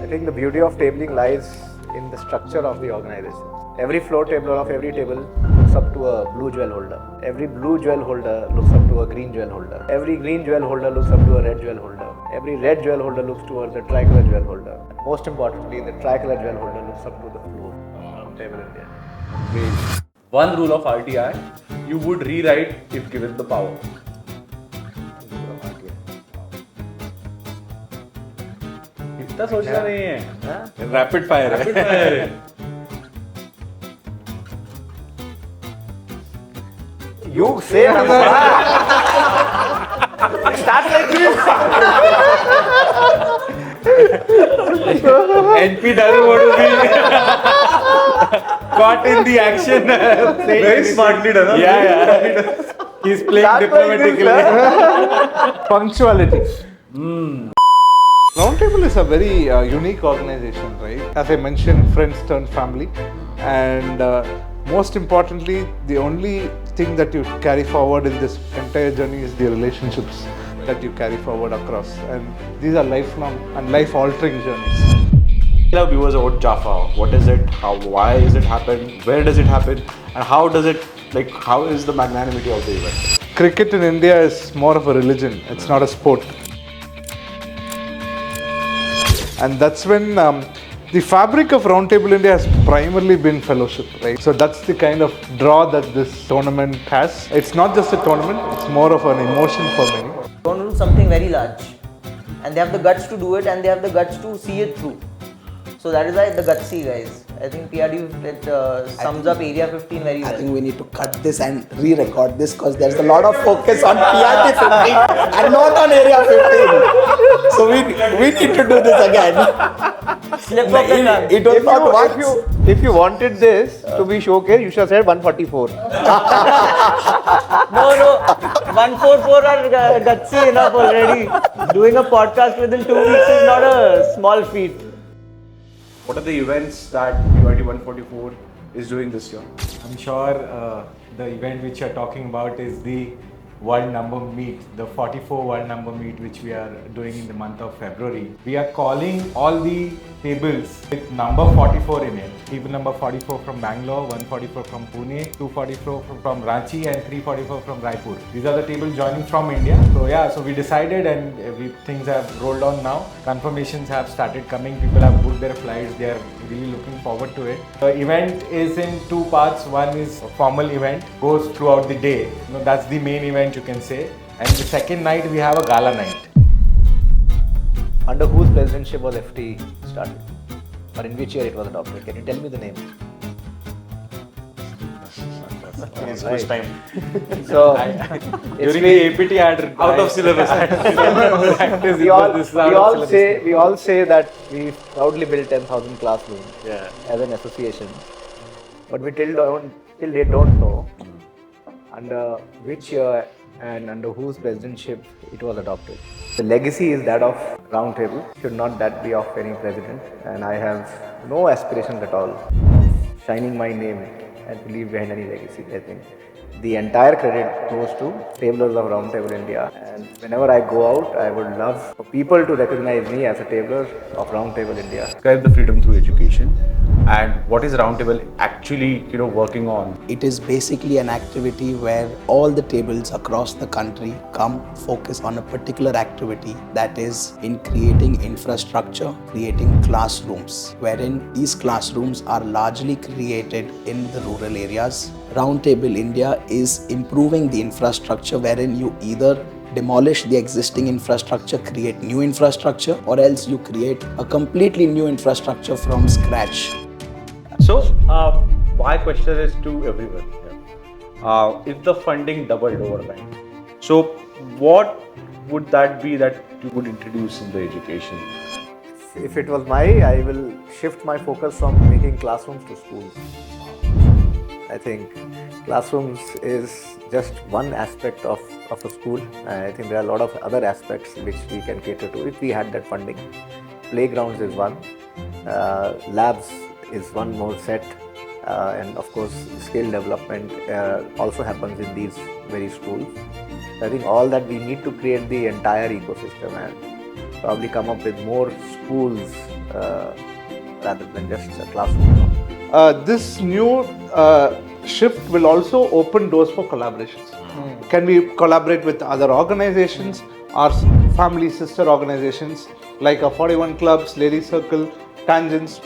I think the beauty of tabling lies in the structure of the organization. Every floor tabler of every table looks up to a blue jewel holder. Every blue jewel holder looks up to a green jewel holder. Every green jewel holder looks up to a red jewel holder. Every red jewel holder looks towards the tricolor jewel holder. Most importantly, the tricolor jewel holder looks up to the floor of table India. Great. One rule of RTI, you would rewrite if given the power. इतना सोचना नहीं है. Rapid fire है. You say start like this. NP doesn't want to be caught in the action. Very smartly done. Yeah. He's playing diplomatically. Punctuality. Roundtable is a very unique organization, right? As I mentioned, friends turn family, and most importantly, the only thing that you carry forward in this entire journey is the relationships that you carry forward across, and these are lifelong and life-altering journeys. Tell our viewers about Jaffa. What is it? Why is it happen? Where does it happen? And how does it? How is the magnanimity of the event? Cricket in India is more of a religion. It's not a sport. And that's when the fabric of Roundtable India has primarily been fellowship, right? So that's the kind of draw that this tournament has. It's not just a tournament, it's more of an emotion for many. They want to do something very large, and they have the guts to do it, and they have the guts to see it through. So that is why the gutsy guys. I think PRD sums up Area 15 very well. I think we need to cut this and re-record this because there's a lot of focus on PRD 15 and not on Area 15. So we need to do this again. Slip of the tongue. It was not once. If you wanted this to be showcased, you should have said 144. No, 144 are gutsy enough already. Doing a podcast within 2 weeks is not a small feat. What are the events that UIT 144 is doing this year? I'm sure the event which you're talking about is the World Number Meet, the 44 World Number Meet which we are doing in the month of February. We are calling all the tables with number 44 in it. Table number 44 from Bangalore, 144 from Pune, 244 from Ranchi and 344 from Raipur. These are the tables joining from India. So we decided and things have rolled on now. Confirmations have started coming. People have booked their flights. They are really looking forward to it. The event is in two parts. One is a formal event, goes throughout the day. That's the main event you can say. And the second night we have a gala night. Under whose presidentship was FT started? Or in which year it was adopted? Can you tell me the name? It's first time. So, During the APT ad out of syllabus. we all say that we proudly built 10,000 classrooms as an association, but we till they don't know under which year and under whose presidentship it was adopted. The legacy is that of Roundtable, should not that be of any president, and I have no aspirations at all shining my name and to leave behind any legacy. I think the entire credit goes to tablers of Roundtable India, and whenever I go out, I would love for people to recognize me as a tabler of Roundtable India. Describe the freedom through education and what is Roundtable actually working on? It is basically an activity where all the tables across the country come focus on a particular activity, that is in creating infrastructure, creating classrooms, wherein these classrooms are largely created in the rural areas. Roundtable India is improving the infrastructure wherein you either demolish the existing infrastructure, create new infrastructure, or else you create a completely new infrastructure from scratch. So, my question is to everyone. If the funding doubled overnight, so what would that be that you would introduce in the education? If it was I will shift my focus from making classrooms to schools. I think classrooms is just one aspect of a school. I think there are a lot of other aspects which we can cater to if we had that funding. Playgrounds is one, labs is one more set, and of course skill development also happens in these very schools. So I think all that we need to create the entire ecosystem, and probably come up with more schools rather than just a classroom. This new shift will also open doors for collaborations. Can we collaborate with other organizations, our family sister organizations like 41 clubs, Lady Circle, Tangents?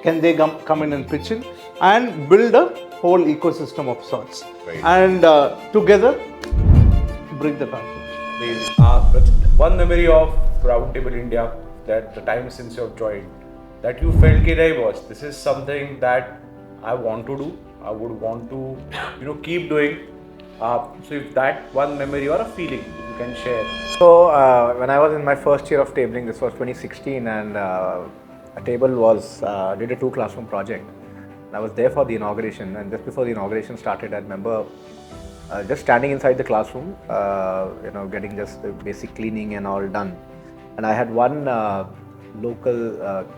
Can they come in and pitch in and build a whole ecosystem of sorts? Right. And together bring the country. Amazing. But one memory of Roundtable India, that the time since you have joined, that you felt, "Hey boss, this is something that I want to do. I would want to, keep doing." So if that one memory or a feeling you can share. So when I was in my first year of tabling, this was 2016, and a table did a 2-classroom project. I was there for the inauguration, and just before the inauguration started, I remember just standing inside the classroom, getting just the basic cleaning and all done. And I had one local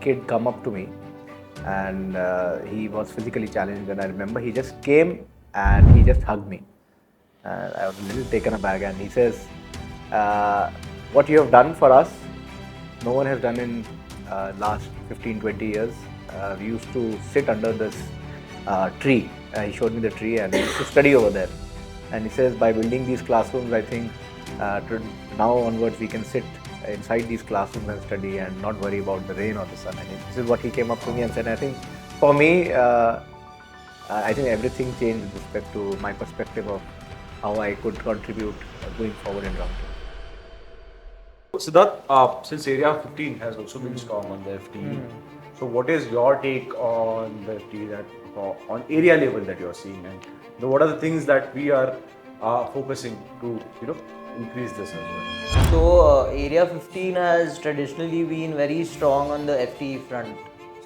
kid come up to me, and he was physically challenged, and I remember he just came and he just hugged me. I was a little taken aback, and he says, "What you have done for us, no one has done in last 15-20 years. We used to sit under this tree." He showed me the tree, and we used to study over there. And he says, "By building these classrooms, I think now onwards we can sit inside these classrooms and study and not worry about the rain or the sun." And this is what he came up to me and said. I think for me, I think everything changed with respect to my perspective of how I could contribute going forward in Roundtable. Siddharth, since Area 15 has also been strong on the FTE, so what is your take on the FTE on area level that you are seeing, and what are the things that we are focusing to increase this as well? So Area 15 has traditionally been very strong on the FTE front.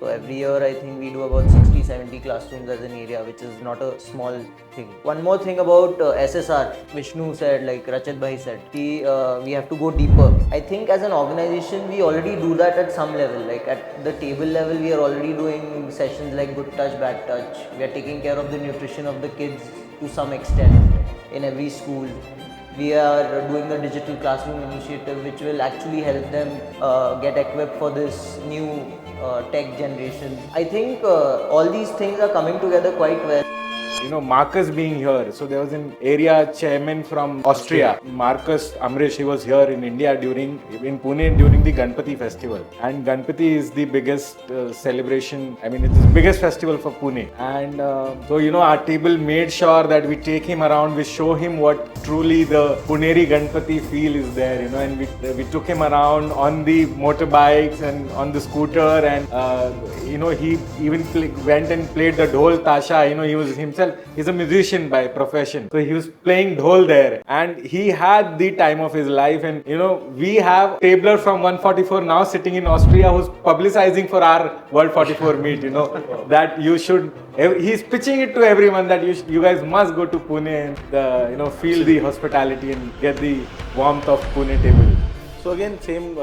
So every year I think we do about 60-70 classrooms as an area, which is not a small thing. One more thing about SSR, Vishnu said, like Rachit Bhai said, we have to go deeper. I think as an organization we already do that at some level. Like at the table level we are already doing sessions like good touch, bad touch. We are taking care of the nutrition of the kids to some extent in every school. We are doing the digital classroom initiative, which will actually help them get equipped for this new tech generation. I think all these things are coming together quite well. Marcus being here, so there was an area chairman from Austria, Marcus Amrish. He was here in India in Pune during the Ganpati festival, and Ganpati is the biggest celebration. I mean, it's the biggest festival for Pune, and so our table made sure that we take him around, we show him what truly the Puneri Ganpati feel is there, and we took him around on the motorbikes and on the scooter, and he even went and played the dhol tasha. He was himself, he's a musician by profession, so he was playing dhol there, and he had the time of his life. And we have tabler from 144 now sitting in Austria who's publicizing for our World 44 meet, that you should, he's pitching it to everyone that you guys must go to Pune and feel the hospitality and get the warmth of Pune table. So again, same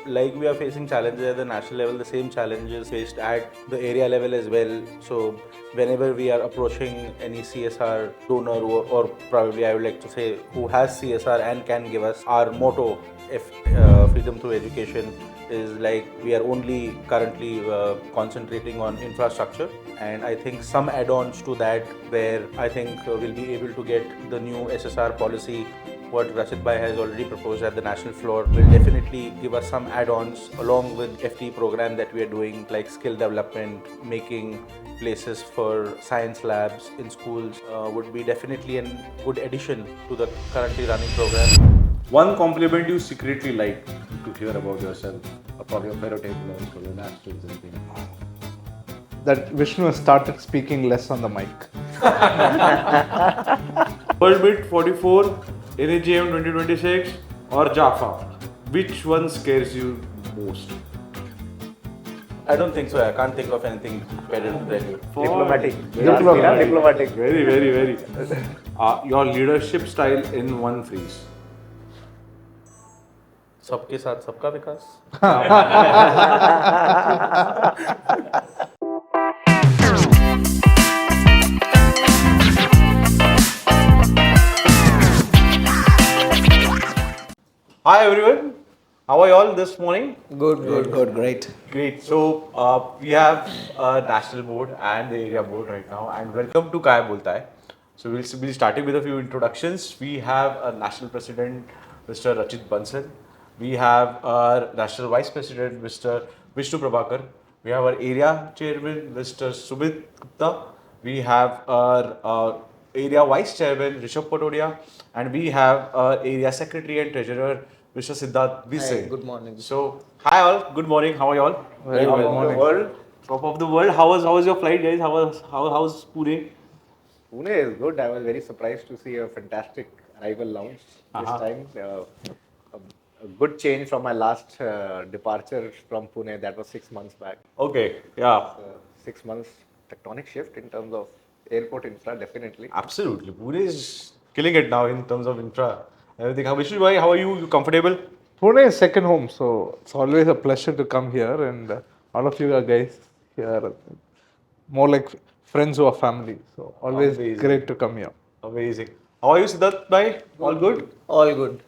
like we are facing challenges at the national level, the same challenges faced at the area level as well. So whenever we are approaching any CSR donor or probably I would like to say who has CSR and can give us, our motto, freedom through education, is like we are only currently concentrating on infrastructure, and I think some add-ons to that where I think we'll be able to get the new SSR policy. What Rachit Bhai has already proposed at the national floor will definitely give us some add-ons along with FT program that we are doing, like skill development, making places for science labs in schools would be definitely a good addition to the currently running program. One compliment you secretly like to hear about yourself, from your fellow tablers or your nationals and things. That Vishnu has started speaking less on the mic. World Beat 44, NAGM 2026 or Jaffa? Which one scares you most? I don't think so. I can't think of anything better to tell you. Diplomatic. Diplomatic. Very, very, very. Your leadership style in one phrase. सबके साथ सबका विकास. Hi everyone, How are you all this morning? Good, great. Great. So we have a national board and the area board right now, and welcome to Kay Boltaay. So we'll be starting with a few introductions. We have a national president, Mr. Rachit Bansal. We have our national vice president, Mr. Vishnu Prabhakar. We have our area chairman, Mr. Sumeet Gupta. We have our area vice chairman, Rishabh Patodia, and we have our area secretary and treasurer, Mr. Siddharth Vise. Hi, good morning. So, hi all. Good morning. How are you all? Very Top well. of Morning. the world. Top of the world. How was your flight, guys? How's Pune? Pune is good. I was very surprised to see a fantastic arrival lounge this time. A good change from my last departure from Pune. That was 6 months back. Okay. Yeah. 6 months tectonic shift in terms of airport infra, definitely. Absolutely. Pune is killing it now in terms of infra. Everything. Vishnu bhai, how are you? You comfortable? Pune is second home, so it's always a pleasure to come here, and all of you are guys here, more like friends who are family. So always Amazing. great to come here. Amazing. How are you, Siddharth bhai? All good? All good.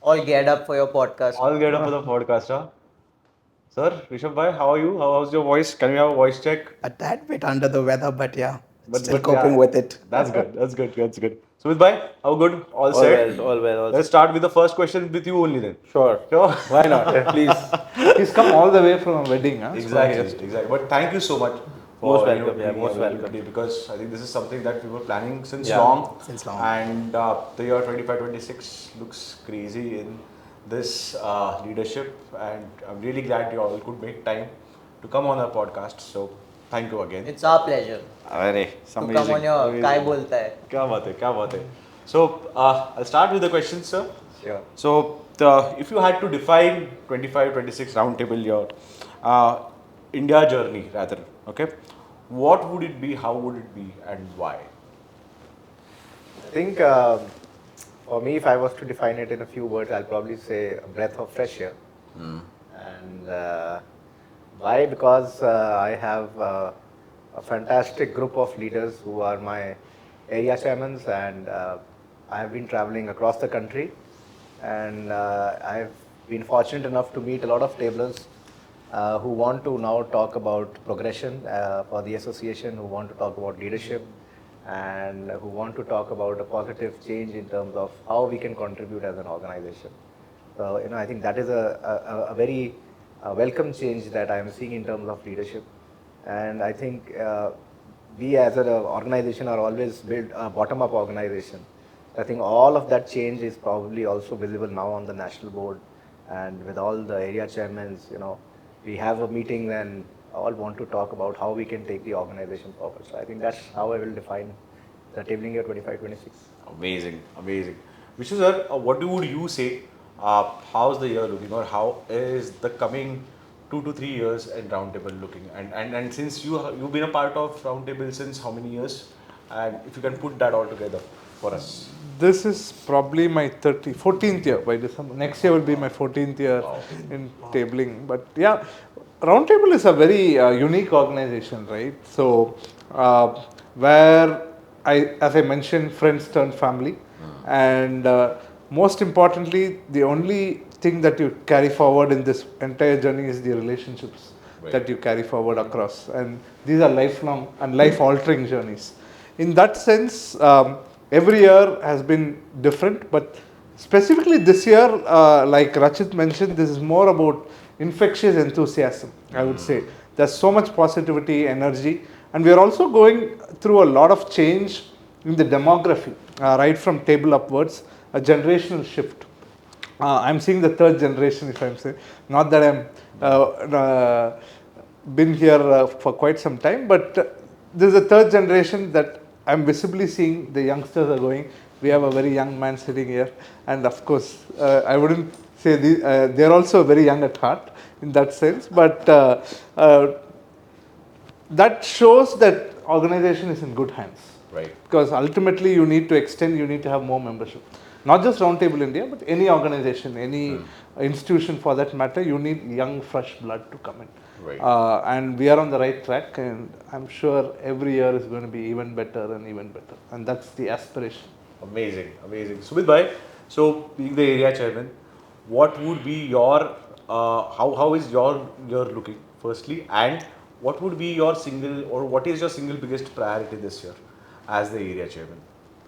All geared up for your podcast. All get up for the podcast, huh? Sir, Rishabh bhai, how are you? How's your voice? Can we have a voice check? A tad bit under the weather, but yeah, But- still but coping yeah. with it. That's good. That's good. That's good. Sumit bhai, how good? All set? All well. Let's start with the first question with you only then. Sure. Sure. Why not? Please. He's come all the way from a wedding, huh? So Exactly, yes. exactly. But thank you so much Most welcome, being most available welcome. today, because I think this is something that we were planning since Yeah. long. Since long. And the year 25-26 looks crazy in this leadership, and I'm really glad you all could make time to come on our podcast. So thank you again. It's our pleasure Arey, to come on your Kay Boltaay. Kya baat hai, kya baat hai. So I'll start with the questions, sir. Sure. So if you had to define 25-26 roundtable year, India journey rather, okay, what would it be, how would it be, and why? I think for me, if I was to define it in a few words, I'll probably say a breath of fresh air. And why? Because I have a fantastic group of leaders who are my area chairmen, and I have been traveling across the country, and I've been fortunate enough to meet a lot of tablers who want to now talk about progression for the association, who want to talk about leadership, and who want to talk about a positive change in terms of how we can contribute as an organization. So, I think that is a very welcome change that I am seeing in terms of leadership. And I think we as an organization are always built a bottom-up organization. I think all of that change is probably also visible now on the national board, and with all the area chairmen, we have a meeting and all want to talk about how we can take the organization forward. So I think that's how I will define the tabling year 25-26. Amazing, amazing. Vishnu sir, what would you say? How's the year looking, or how is the coming 2 to 3 years in Roundtable looking? And since you've been a part of Roundtable since how many years? And if you can put that all together for us. This is probably my 14th year by December. Next year will be my 14th year in tabling. But yeah, Roundtable is a very unique organization, right? So, where as I mentioned, friends turn family. And most importantly, the only thing that you carry forward in this entire journey is the relationships that you carry forward across. And these are lifelong and life-altering journeys. In that sense, every year has been different, but specifically this year, like Rachit mentioned, this is more about infectious enthusiasm, I would say. There's so much positivity, energy, and we are also going through a lot of change in the demography, right from table upwards, a generational shift. I'm seeing the third generation, if I'm saying, not that I'm been here for quite some time, but there's a third generation that I'm visibly seeing the youngsters are going. We have a very young man sitting here, and of course, I wouldn't say they're also very young at heart in that sense, but that shows that organization is in good hands. Right. Because ultimately you need to extend, you need to have more membership. Not just Roundtable India, but any organization, any institution for that matter, you need young, fresh blood to come in. Right. And we are on the right track, and I'm sure every year is going to be even better and even better. And that's the aspiration. Amazing, amazing. Sumit bhai, so being the area chairman, what would be your how is your year looking firstly, and what would be your single or what is your single biggest priority this year as the area chairman?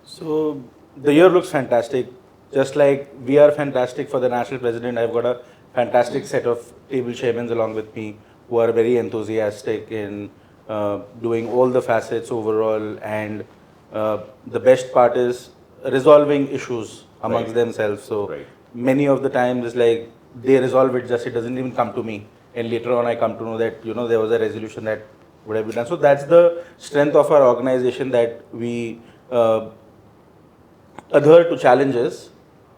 So the year looks fantastic. Just like we are fantastic for the national president, I've got a fantastic set of table chairmen along with me who are very enthusiastic in doing all the facets overall. And the best part is resolving issues amongst themselves. So many of the times it's like they resolve it, just it doesn't even come to me. And later on I come to know that, there was a resolution that would have been done. So that's the strength of our organization, that we adhere to challenges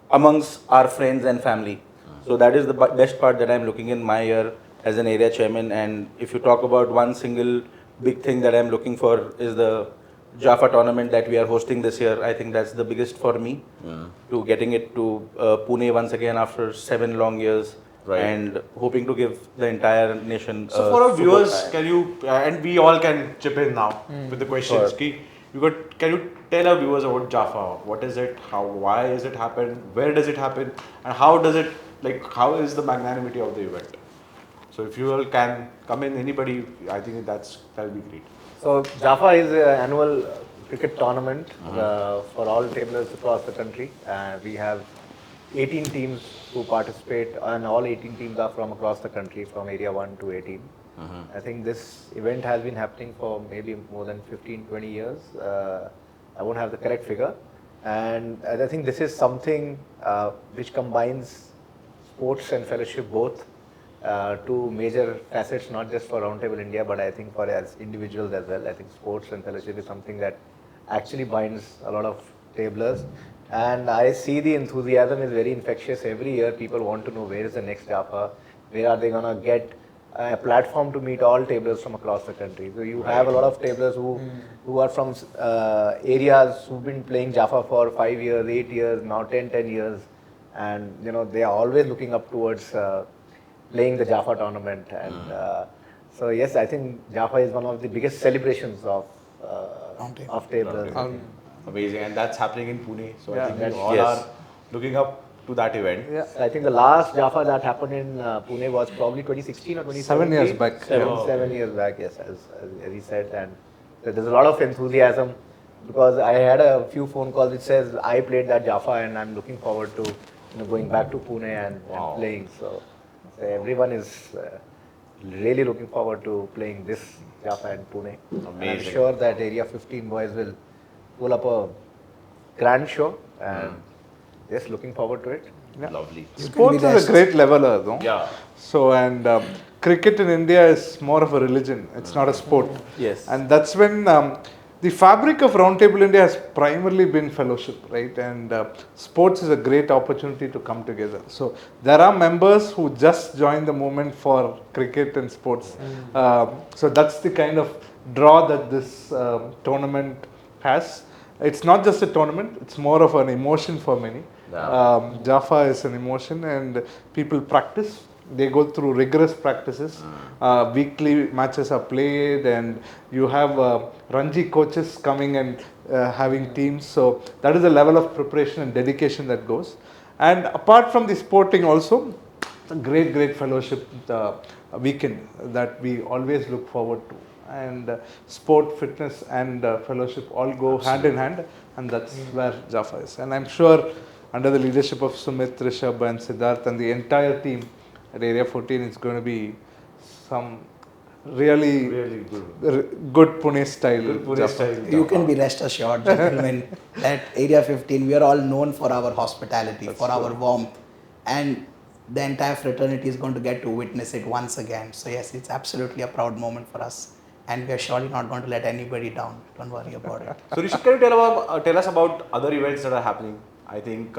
amongst our friends and family. So that is the best part that I'm looking in my year as an area chairman. And if you talk about one single big thing that I'm looking for is the Jaffa tournament that we are hosting this year. I think that's the biggest for me, to getting it to Pune once again after 7 long years. And hoping to give the entire nation. So for our viewers, can you and we all can chip in now with the questions. Sure. Can you tell our viewers about Jaffa? What is it? Why is it happen? Where does it happen? And how does it how is the magnanimity of the event? So if you all can come in, anybody, I think that'll be great. So Jaffa is an annual cricket tournament for all tablers across the country. We have 18 teams who participate, and all 18 teams are from across the country, from area 1 to 18. I think this event has been happening for maybe more than 15-20 years. I won't have the correct figure. And I think this is something which combines sports and fellowship both, two major facets, not just for Roundtable India, but I think for as individuals as well. I think sports and fellowship is something that actually binds a lot of tablers. And I see the enthusiasm is very infectious. Every year people want to know where is the next Jaffa, where are they going to get a platform to meet all tablers from across the country. So you have a lot of tablers who are from areas who've been playing Jaffa for 5 years, 8 years, now 10 years. And they are always looking up towards playing the Jaffa tournament. And so yes, I think Jaffa is one of the biggest celebrations of tablers. Amazing, and that's happening in Pune. So I think we all are looking up to that event. Yeah, I think the last Jaffa that happened in Pune was probably 2016 or 2017. 7 years back. 7 years back, yes, as he said. And there's a lot of enthusiasm, because I had a few phone calls which says I played that Jaffa and I'm looking forward to going back to Pune and playing. So everyone is really looking forward to playing this Jaffa in Pune. Amazing. I'm sure that Area 15 boys will pull up a grand show, and just looking forward to it. Yeah. Lovely. Sports is a great leveler, though. Yeah. So, and cricket in India is more of a religion. It's not a sport. Yes. And that's when the fabric of Roundtable India has primarily been fellowship, right? And sports is a great opportunity to come together. So there are members who just joined the movement for cricket and sports. So that's the kind of draw that this tournament has. It's not just a tournament, it's more of an emotion for many. Jaffa is an emotion, and people practice. They go through rigorous practices. Weekly matches are played, and you have Ranji coaches coming and having teams. So that is the level of preparation and dedication that goes. And apart from the sporting also, it's a great fellowship weekend that we always look forward to. And sport, fitness and fellowship all go hand in hand, and that's where Jaffa is. And I'm sure under the leadership of Sumit, Rishabh and Siddharth and the entire team at Area 14, it's going to be some really good Pune style. You can be rest assured, gentlemen, that Area 15, we are all known for our hospitality, for our warmth, and the entire fraternity is going to get to witness it once again. So yes, it's absolutely a proud moment for us, and we are surely not going to let anybody down. Don't worry about it. So Rishit, can you tell us about other events that are happening? I think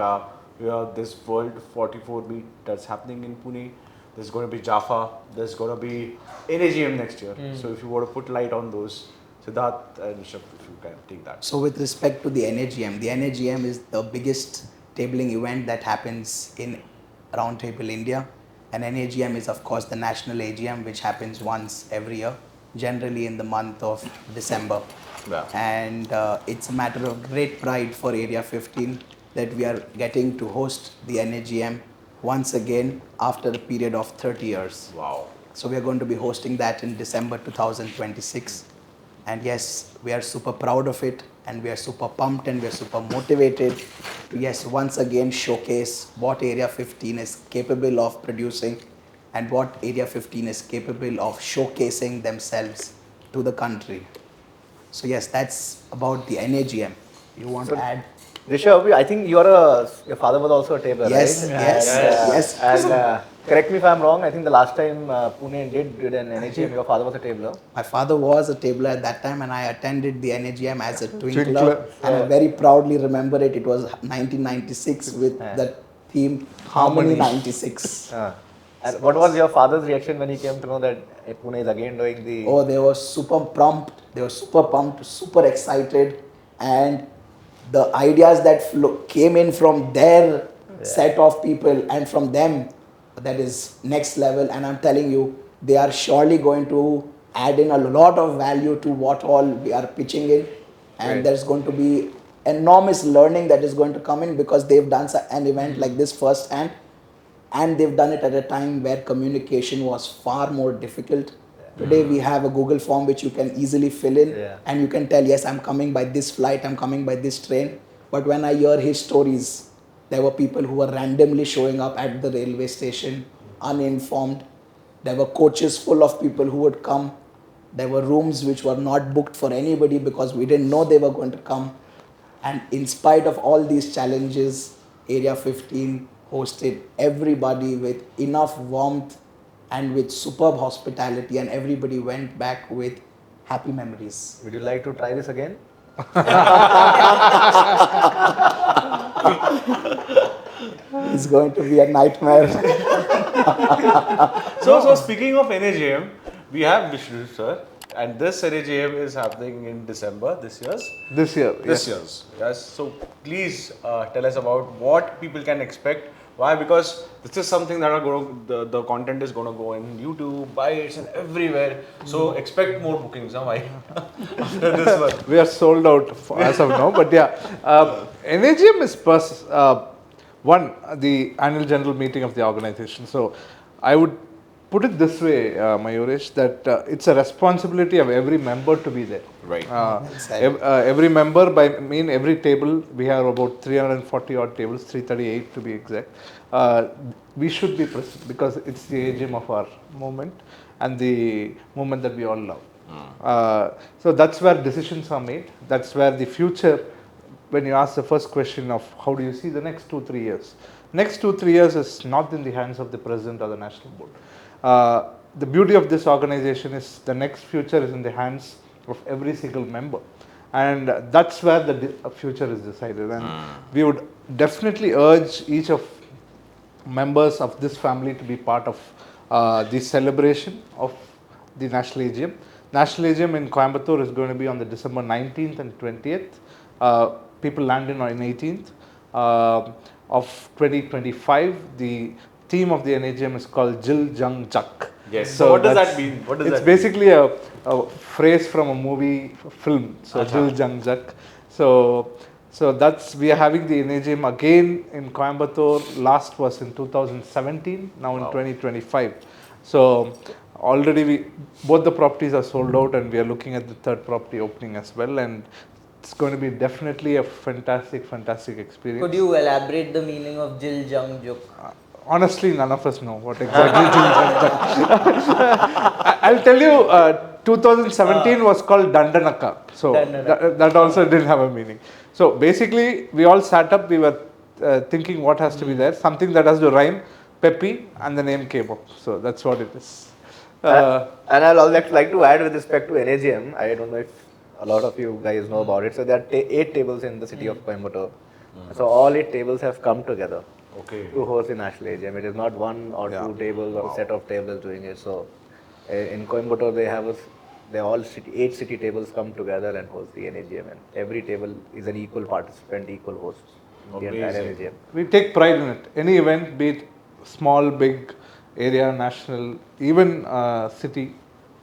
we have this World 44 meet that's happening in Pune. There's going to be Jaffa. There's going to be NAGM next year. So if you want to put light on those, Siddharth and Rishabh, if you can take that. So with respect to the NAGM is the biggest tabling event that happens in Roundtable India. And NAGM is of course the national AGM, which happens once every year, generally in the month of December. And it's a matter of great pride for Area 15 that we are getting to host the NAGM once again after a period of 30 years. Wow. So we are going to be hosting that in December 2026. And yes, we are super proud of it, and we are super pumped, and we are super motivated to, yes, once again showcase what Area 15 is capable of producing and what Area 15 is capable of showcasing themselves to the country. So yes, that's about the NAGM. You want to add? Rishabh, I think your father was also a tabler, Yes, right? yes. And correct me if I'm wrong, I think the last time Pune did an NAGM, your father was a tabler. My father was a tabler at that time, and I attended the NAGM as a twinkler. And I very proudly remember it. It was 1996 with the theme Harmony 96. And what was your father's reaction when he came to know that Pune is again doing the... Oh, they were super pumped. They were super pumped, super excited. And the ideas that came in from their set of people and from them, that is next level. And I'm telling you, they are surely going to add in a lot of value to what all we are pitching in. And there's going to be enormous learning that is going to come in, because they've done an event like this firsthand. And they've done it at a time where communication was far more difficult. Today we have a Google form which you can easily fill in, and you can tell, yes, I'm coming by this flight, I'm coming by this train. But when I hear his stories, there were people who were randomly showing up at the railway station, uninformed. There were coaches full of people who would come. There were rooms which were not booked for anybody because we didn't know they were going to come. And in spite of all these challenges, Area 15 hosted everybody with enough warmth and with superb hospitality, and everybody went back with happy memories. Would you like to try this again? It's going to be a nightmare. So speaking of NAGM, we have Vishnu sir, and this NAGM is happening in December this year. This year's. Yes. So please tell us about what people can expect. Why? Because this is something that the content is going to go in YouTube, Bytes, and everywhere. So expect more bookings. Why? After this one. We are sold out as of now, but yeah, NAGM is the annual general meeting of the organization. So I would put it this way, Mayuresh, that it's a responsibility of every member to be there. Right. Every member, every table, we have about 340 odd tables, 338 to be exact. We should be present because it's the AGM of our movement and the movement that we all love. So that's where decisions are made. That's where the future, when you ask the first question of how do you see the next 2-3 years? Next 2-3 years is not in the hands of the president or the national board. The beauty of this organization is the next future is in the hands of every single member, and that's where the future is decided. And we would definitely urge each of members of this family to be part of the celebration of the National AGM. National AGM in Coimbatore is going to be on the December 19th and 20th. People land in on 18th of 2025 . The theme of the NAGM is called Jil Jung Jak. Yes. So what does that mean? It's basically a phrase from a movie film. So Jil Jung Jak. So that's, we are having the NAGM again in Coimbatore. Last was in 2017. Now in 2025. So already both the properties are sold out, and we are looking at the third property opening as well. And it's going to be definitely a fantastic experience. Could you elaborate the meaning of Jil Jung Juk? Honestly, none of us know what exactly Jil Jung Jak. I'll tell you, 2017 was called Dandanaka. So that also didn't have a meaning. So basically, we all sat up, we were thinking what has to be there, something that has to rhyme, peppy, and the name came up. So that's what it is. And I'll also like to add with respect to NAGM, I don't know if a lot of you guys know about it. So there are 8 tables in the city of Coimbatore. So all 8 tables have come together to host the National AGM. It is not 1 or 2 tables or a set of tables doing it. So in Coimbatore, they 8 city tables come together and host the NAGM. And every table is an equal participant, equal host in the entire NAGM. We take pride in it. Any event, be it small, big, area, national, even city,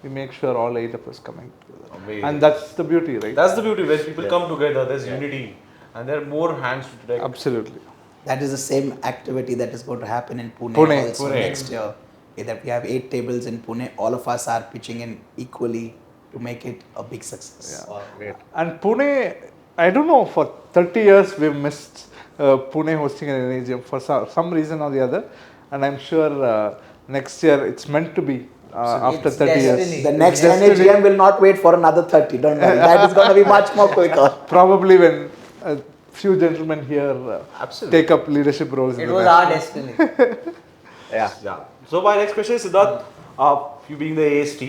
we make sure all 8 of us coming together. Amazing. And that's the beauty, right? That's the beauty, where people come together, there's unity, and there are more hands to take. Absolutely. That is the same activity that is going to happen in Pune, also next year. That we have 8 tables in Pune. All of us are pitching in equally to make it a big success. Wow, great. And Pune, I don't know, for 30 years we've missed Pune hosting an NAGM for some reason or the other. And I'm sure next year it's meant to be after It's 30 years. destiny. The next NAGM will not wait for another 30, don't worry. That is going to be much more quicker. Probably when a few gentlemen here take up leadership roles. It was our destiny. Yeah. So my next question is Siddharth, you being the AST,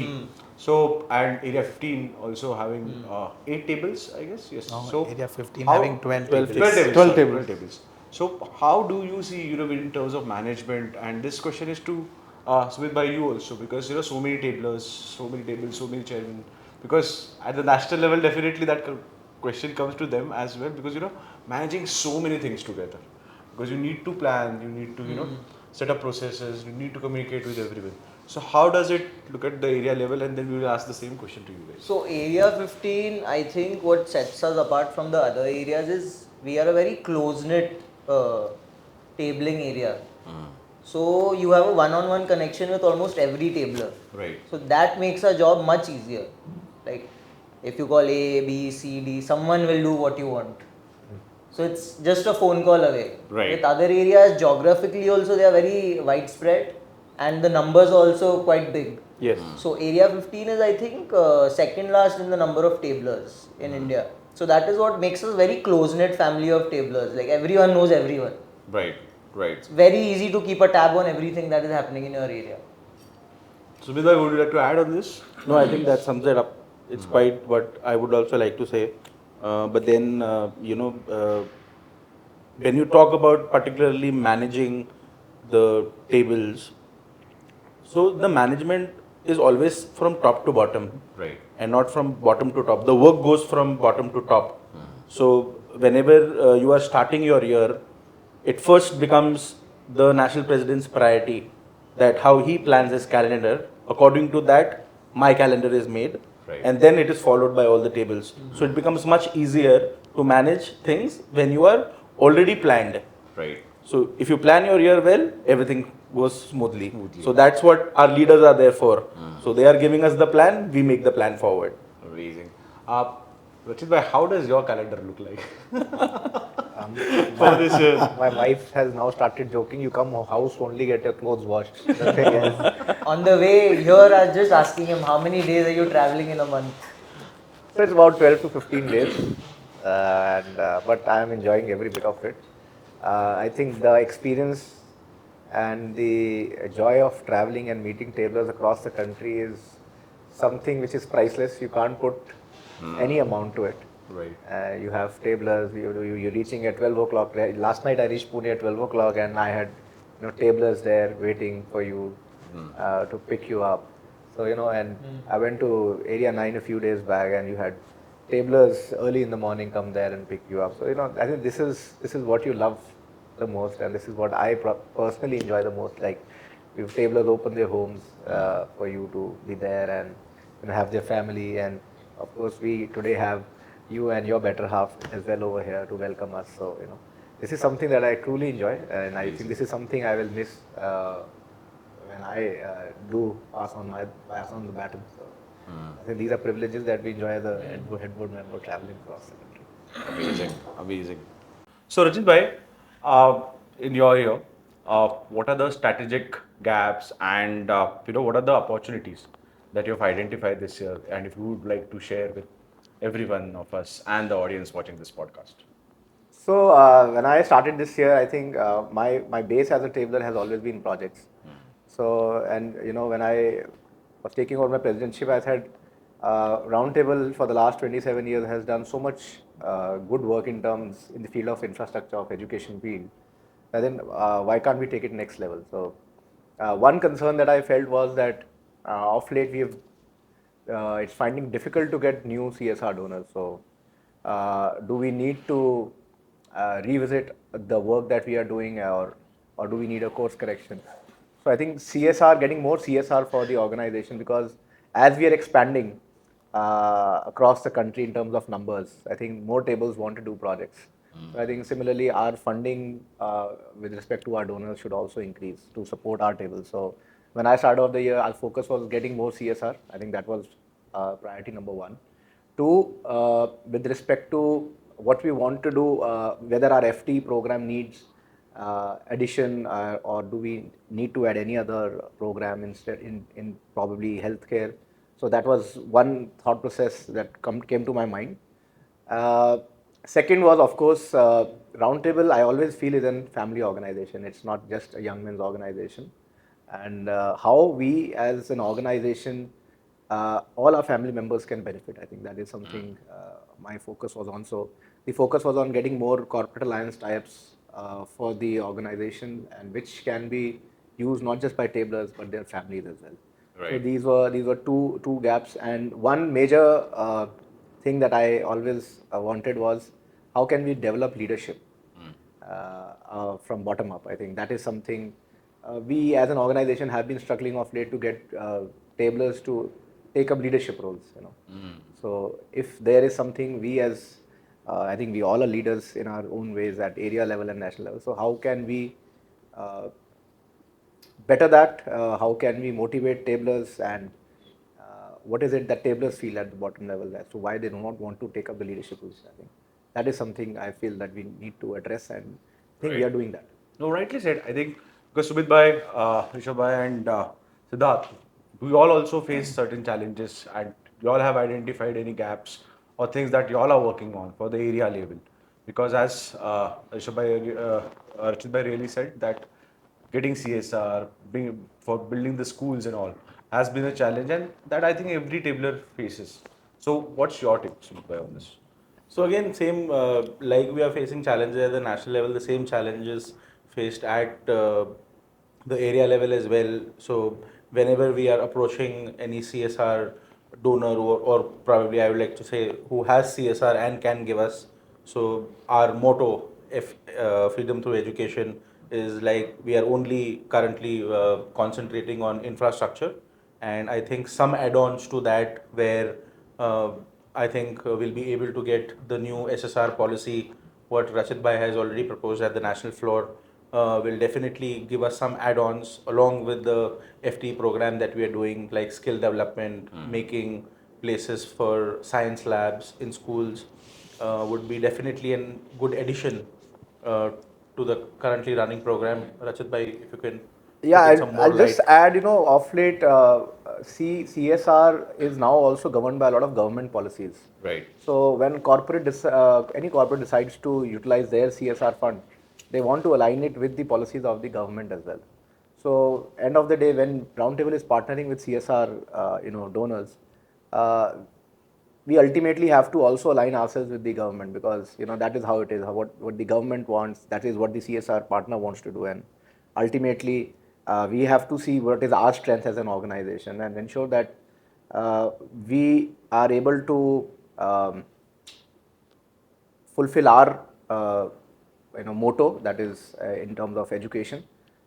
so and Area 15 also having 8 tables, I guess. Yes. So Area 15 how- having 12 tables. 12 tables. 12 tables. So how do you see, in terms of management? And this question is to Sumit by you also, because so many tablers, so many tables, so many chairmen. Because at the national level, definitely that question comes to them as well, because managing so many things together. Because you need to plan, you need to set up processes, you need to communicate with everyone. So how does it look at the area level, and then we will ask the same question to you guys. So area 15, I think what sets us apart from the other areas is we are a very close-knit tabling area. So you have a one-on-one connection with almost every tabler. Right. So that makes our job much easier. Like if you call A, B, C, D, someone will do what you want. So it's just a phone call away. Right. With other areas, geographically also they are very widespread and the numbers are also quite big. Yes. So area 15 is, I think, second last in the number of tablers in India. So that is what makes us a very close-knit family of tablers. Like everyone knows everyone. Right. It's very easy to keep a tab on everything that is happening in your area. Sumit, would you like to add on this? No, I think that sums it up. It's quite what I would also like to say. But then, when you talk about particularly managing the tables, so the management is always from top to bottom, Right. and not from bottom to top. The work goes from bottom to top. So whenever you are starting your year, it first becomes the national president's priority, that how he plans his calendar. According to that, my calendar is made, Right. and then it is followed by all the tables. So it becomes much easier to manage things when you are already planned. Right. So if you plan your year well, everything goes smoothly. So that's what our leaders are there for. So they are giving us the plan, we make the plan forward. Amazing. Rachit bhai, how does your calendar look like? For this year. My wife has now started joking, you come house only get your clothes washed. The thing is, On the way here, I was just asking him, how many days are you traveling in a month? so it's about 12 to 15 days, but I am enjoying every bit of it. I think the experience and the joy of traveling and meeting tablers across the country is something which is priceless. You can't put any amount to it. Right. You have tablers, you're reaching at 12 o'clock. Last night I reached Pune at 12 o'clock and I had tablers there waiting for you to pick you up. So, and I went to Area 9 a few days back and you had tablers early in the morning come there and pick you up. So, I think this is what you love the most, and this is what I personally enjoy the most. Like, if tablers open their homes for you to be there and have their family, and of course we today have you and your better half as well over here to welcome us. So, this is something that I truly enjoy, and I think this is something I will miss when I do pass on the baton. So, I think these are privileges that we enjoy as a head board member traveling across the country. Amazing. So Rachit bhai, in your ear, what are the strategic gaps and what are the opportunities that you have identified this year, and if you would like to share with every one of us and the audience watching this podcast? So when I started this year, I think my base as a tabler has always been projects. So, and when I was taking over my presidentship, I said Roundtable for the last 27 years has done so much good work in the field of infrastructure, of education field. And then why can't we take it next level? So one concern that I felt was that of late it's finding difficult to get new CSR donors. So do we need to revisit the work that we are doing, or do we need a course correction? So I think getting more CSR for the organization, because as we are expanding across the country in terms of numbers, I think more tables want to do projects. So I think similarly our funding with respect to our donors should also increase to support our table. So when I started off the year, our focus was getting more CSR. I think that was priority number one. Two, with respect to what we want to do, whether our FT program needs addition or do we need to add any other program instead in probably healthcare. So that was one thought process that came to my mind. Second was, of course, Roundtable, I always feel is a family organization. It's not just a young men's organization. And how we as an organization, all our family members can benefit. I think that is something my focus was on. So the focus was on getting more corporate alliance tie-ups for the organization, and which can be used not just by tablers but their families as well. Right. So these were two gaps, and one major thing that I always wanted was how can we develop leadership from bottom up. I think that is something we as an organization have been struggling of late to get tablers to take up leadership roles. So if there is something we as I think we all are leaders in our own ways at area level and national level. So how can we better that? How can we motivate tablers, and what is it that tablers feel at the bottom level as to why they do not want to take up the leadership roles? I think that is something I feel that we need to address, and I think we are doing that. No, rightly said. I think because Sumeet Bhai, Rishabh Bhai and Siddharth, we all also face certain challenges, and you all have identified any gaps or things that you all are working on for the area level. Because as Rishabh Bhai, Rachit Bhai really said that getting CSR, for building the schools and all has been a challenge, and that I think every tabler faces. So what's your take, Sumeet Bhai, on this? So again, same like we are facing challenges at the national level, the same challenges faced at the area level as well. So whenever we are approaching any CSR donor, or probably I would like to say who has CSR and can give us, so our motto, if freedom through education, is like we are only currently concentrating on infrastructure, and I think some add-ons to that where I think we'll be able to get the new SSR policy, what Rachit Bhai has already proposed at the national floor, will definitely give us some add-ons along with the FT program that we are doing, like skill development, making places for science labs in schools, would be definitely a good addition to the currently running program. Rachit Bhai, if you can Yeah, put some more I'll just light. add, of late, CSR is now also governed by a lot of government policies. Right. So when any corporate decides to utilize their CSR fund, they want to align it with the policies of the government as well. So end of the day, when Roundtable is partnering with CSR, donors, we ultimately have to also align ourselves with the government, because that is how it is. What the government wants, that is what the CSR partner wants to do, and ultimately we have to see what is our strength as an organization and ensure that we are able to fulfill our motto, that is in terms of education,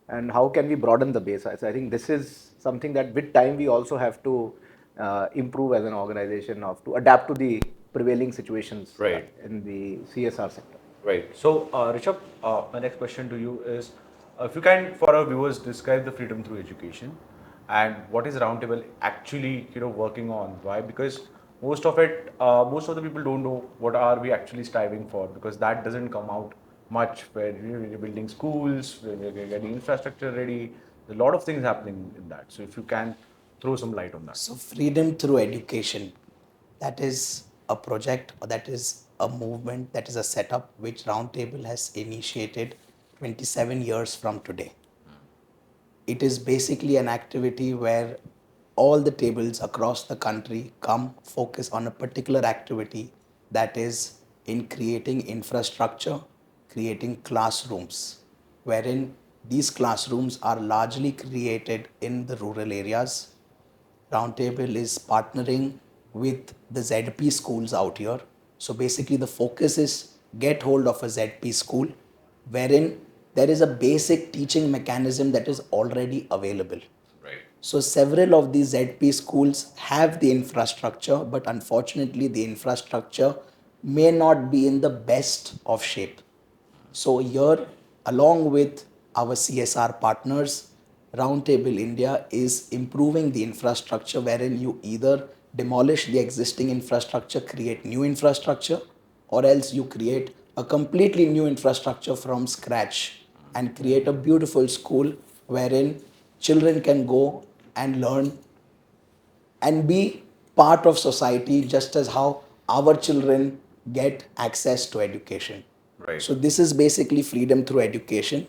and how can we broaden the base. So I think this is something that with time we also have to improve as an organization, to adapt to the prevailing situations Right. in the CSR sector. Right. So, Rishabh, my next question to you is, if you can, for our viewers, describe the freedom through education, and what is Roundtable actually, working on? Why? Because most of the people don't know what are we actually striving for, because that doesn't come out much. Where you're building schools, when you're getting infrastructure ready, there's a lot of things happening in that. So, if you can throw some light on that. So, freedom through education, that is a project, or that is a movement, that is a setup which Roundtable has initiated 27 years from today. It is basically an activity where all the tables across the country come focus on a particular activity, that is in creating infrastructure, creating classrooms, wherein these classrooms are largely created in the rural areas. Roundtable is partnering with the ZP schools out here. So basically the focus is get hold of a ZP school wherein there is a basic teaching mechanism that is already available. Right. So several of these ZP schools have the infrastructure, but unfortunately the infrastructure may not be in the best of shape. So here, along with our CSR partners, Roundtable India is improving the infrastructure wherein you either demolish the existing infrastructure, create new infrastructure, or else you create a completely new infrastructure from scratch and create a beautiful school wherein children can go and learn and be part of society just as how our children get access to education. Right. So this is basically freedom through education.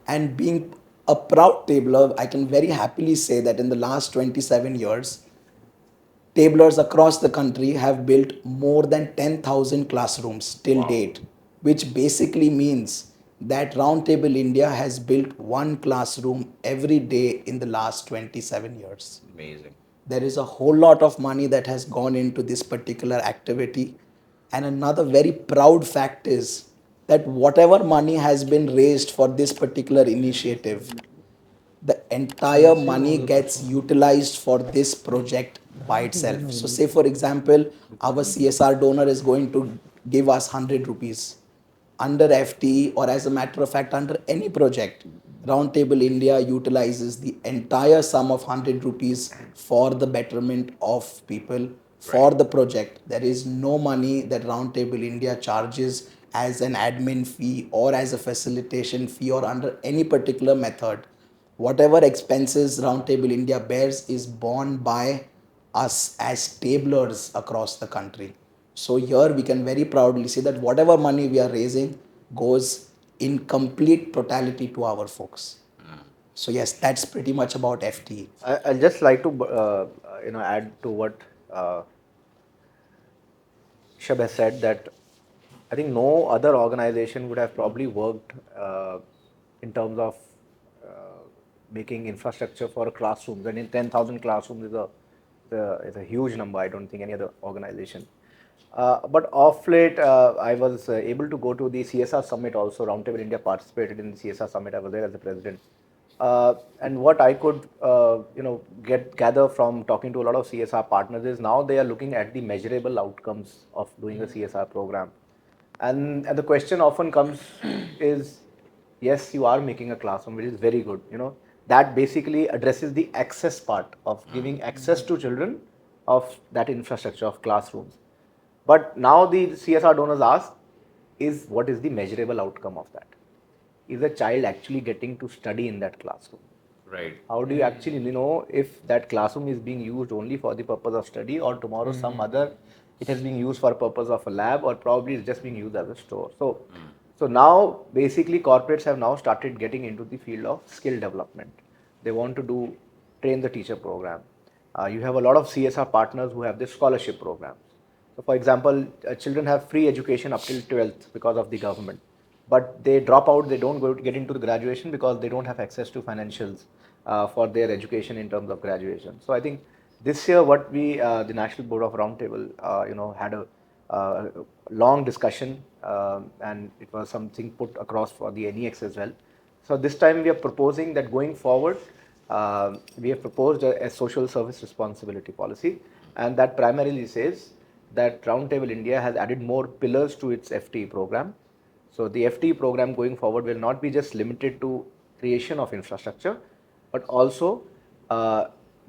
And being a proud tabler, I can very happily say that in the last 27 years, tablers across the country have built more than 10,000 classrooms till date, which basically means that Roundtable India has built one classroom every day in the last 27 years. Amazing. There is a whole lot of money that has gone into this particular activity. And another very proud fact is that whatever money has been raised for this particular initiative, the entire money gets utilized for this project by itself. So say for example, our CSR donor is going to give us 100 rupees under FT, or as a matter of fact under any project. Roundtable India utilizes the entire sum of 100 rupees for the betterment of people for the project. There is no money that Roundtable India charges as an admin fee or as a facilitation fee or under any particular method. Whatever expenses Roundtable India bears is borne by us as tablers across the country. So here we can very proudly say that whatever money we are raising goes in complete totality to our folks. So yes, that's pretty much about FTE. I'll just like to add to what Shab has said, that I think no other organization would have probably worked in terms of making infrastructure for classrooms. And in 10,000 classrooms is a huge number. I don't think any other organization. But of late, I was able to go to the CSR summit also. Roundtable India participated in the CSR summit. I was there as the president. And what I could, gather from talking to a lot of CSR partners is now they are looking at the measurable outcomes of doing a CSR program. And the question often comes is, yes, you are making a classroom, which is very good. That basically addresses the access part of giving access to children of that infrastructure of classrooms. But now the CSR donors ask, what is the measurable outcome of that? Is a child actually getting to study in that classroom? Right. How do you actually know if that classroom is being used only for the purpose of study, or tomorrow some other, it has been used for purpose of a lab, or probably it's just being used as a store. So now basically corporates have now started getting into the field of skill development. They want to train the teacher program. You have a lot of CSR partners who have this scholarship programs. So for example, children have free education up till 12th because of the government. But they drop out, they don't get into the graduation because they don't have access to financials for their education in terms of graduation. So I think this year what the National Board of Roundtable, had a long discussion, and it was something put across for the NEX as well. So this time we are proposing that going forward, we have proposed a social service responsibility policy, and that primarily says that Roundtable India has added more pillars to its FTE program. So the FTE program going forward will not be just limited to creation of infrastructure, but also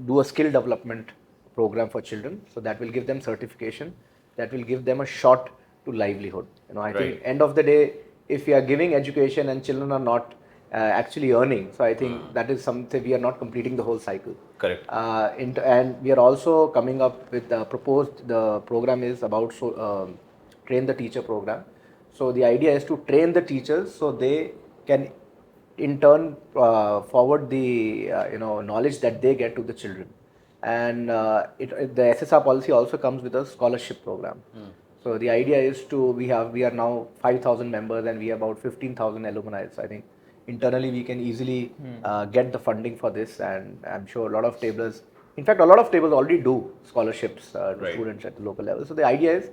do a skill development program for children. So that will give them certification, that will give them a shot to livelihood. I think end of the day, if we are giving education and children are not actually earning, so I think that is something we are not completing the whole cycle. Correct. And we are also coming up with the program is about train the teacher program. So the idea is to train the teachers so they can in turn forward the knowledge that they get to the children. And the SSR policy also comes with a scholarship program. So the idea is we are now 5,000 members and we have about 15,000 alumni. So I think internally we can easily get the funding for this, and I'm sure a lot of tablers, in fact a lot of tablers already do scholarships to students at the local level. So the idea is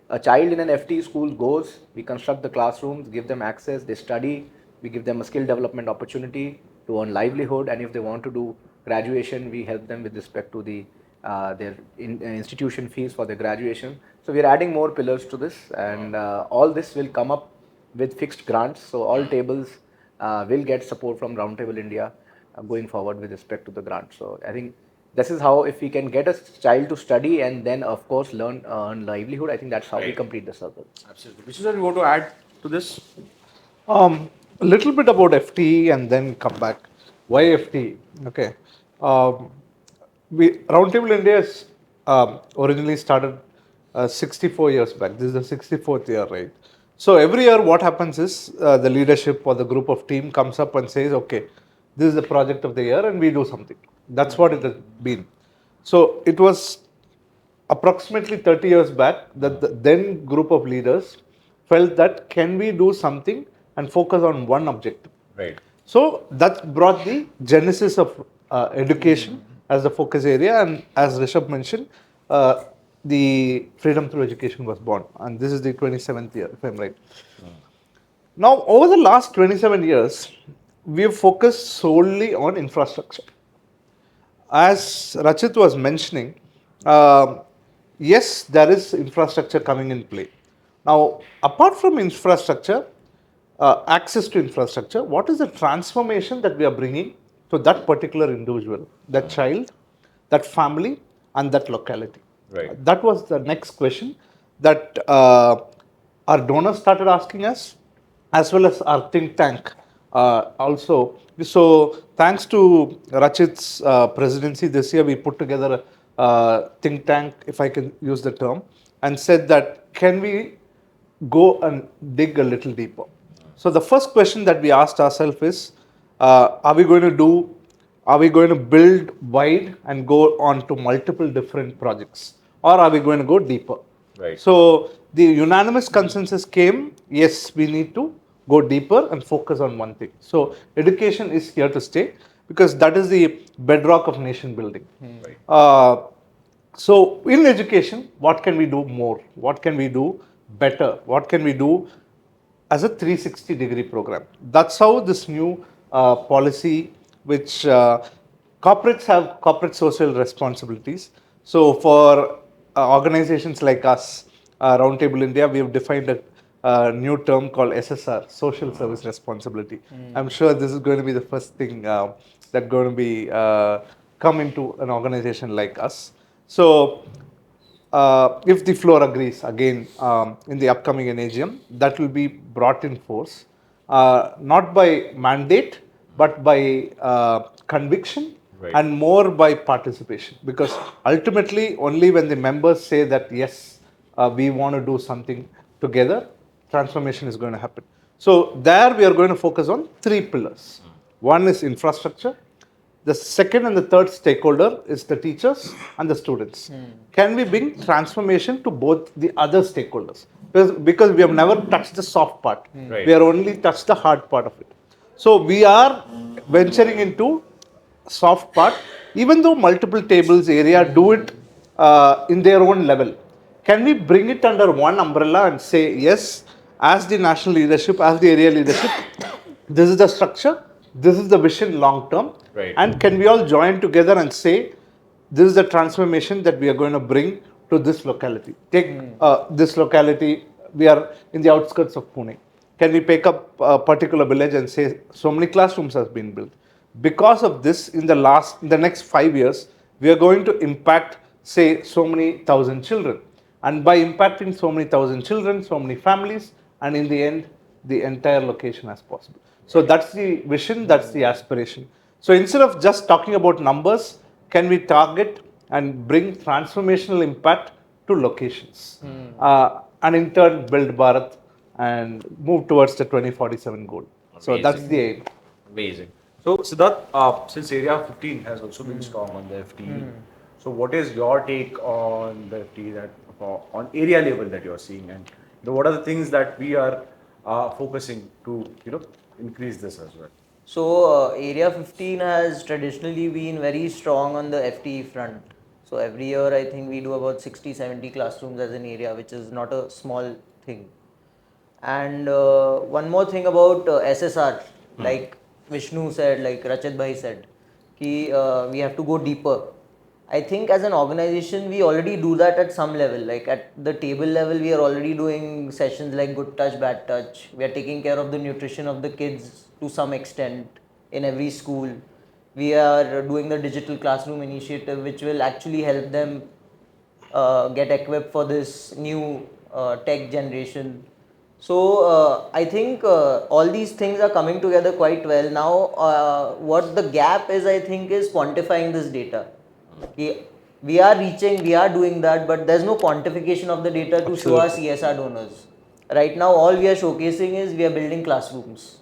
a child in an FT school goes, we construct the classrooms, give them access, they study, we give them a skill development opportunity to earn livelihood, and if they want to do graduation, we help them with respect to the their institution fees for their graduation. So we are adding more pillars to this, and all this will come up with fixed grants. So all tables will get support from Roundtable India going forward with respect to the grant. So I think this is how, if we can get a child to study and then of course learn earn livelihood, I think that's how we complete the circle. Absolutely. Vishnu sir, you want to add to this? A little bit about FTE and then come back. Why FTE? Okay. Roundtable India is originally started 64 years back. This is the 64th year, right? So every year what happens is the leadership or the group of team comes up and says, okay, this is the project of the year and we do something. That's what it has been. So it was approximately 30 years back that the then group of leaders felt that can we do something and focus on one objective. Right. So that brought the genesis of education as the focus area, and as Rishabh mentioned, the Freedom Through Education was born, and this is the 27th year, if I'm right. Now, over the last 27 years, we have focused solely on infrastructure. As Rachit was mentioning, yes, there is infrastructure coming in play. Now, apart from infrastructure, access to infrastructure, what is the transformation that we are bringing to that particular individual, that child, that family, and that locality? Right. That was the next question that our donors started asking us, as well as our think tank also. So, thanks to Rachit's presidency this year, we put together a think tank, if I can use the term, and said that can we go and dig a little deeper. So the first question that we asked ourselves is, are we going to build wide and go on to multiple different projects, or are we going to go deeper? Right. So the unanimous consensus came, yes, we need to go deeper and focus on one thing. So education is here to stay, because that is the bedrock of nation building. Right. So in education, what can we do more? What can we do better? What can we do as a 360-degree program? That's how this new policy, which corporates have corporate social responsibilities. So for organizations like us, Roundtable India, we have defined a new term called SSR, Social Service Responsibility. I'm sure this is going to be the first thing that's going to be come into an organization like us. So if the floor agrees, again, in the upcoming NAGM, that will be brought in force, not by mandate, but by conviction, Right. and more by participation. Because ultimately, only when the members say that, yes, we want to do something together, transformation is going to happen. So there we are going to focus on 3 pillars. One is infrastructure. The second and the third stakeholder is the teachers and the students. Can we bring transformation to both the other stakeholders? Because we have never touched the soft part. Right. We are only touched the hard part of it. So we are venturing into soft part, even though multiple tables area do it in their own level. Can we bring it under one umbrella and say, yes, as the national leadership, as the area leadership, this is the structure, this is the vision long term, Right. and can we all join together and say, this is the transformation that we are going to bring to this locality. Take this locality, we are in the outskirts of Pune. Can we pick up a particular village and say, so many classrooms have been built? Because of this, in the next 5 years, we are going to impact, say, so many thousand children. And by impacting so many thousand children, so many families, and in the end, the entire location as possible. So that's the vision, that's the aspiration. So instead of just talking about numbers, can we target and bring transformational impact to locations? And in turn, build Bharat and move towards the 2047 goal. So that's the aim. Amazing. So Siddharth, since Area 15 has also been strong on the FTE, so what is your take on the FTE that on area level that you are seeing, and what are the things that we are focusing to increase this as well? So Area 15 has traditionally been very strong on the FTE front. So every year I think we do about 60-70 classrooms as an area, which is not a small thing. And one more thing about SSR, like Vishnu said, like Rachit Bhai said, we have to go deeper. I think as an organization, we already do that at some level. Like at the table level, we are already doing sessions like good touch, bad touch. We are taking care of the nutrition of the kids to some extent in every school. We are doing the digital classroom initiative, which will actually help them get equipped for this new tech generation. So I think all these things are coming together quite well. Now what the gap is, I think, is quantifying this data. We are reaching, we are doing that, but there's no quantification of the data to show our CSR donors. Right now all we are showcasing is we are building classrooms.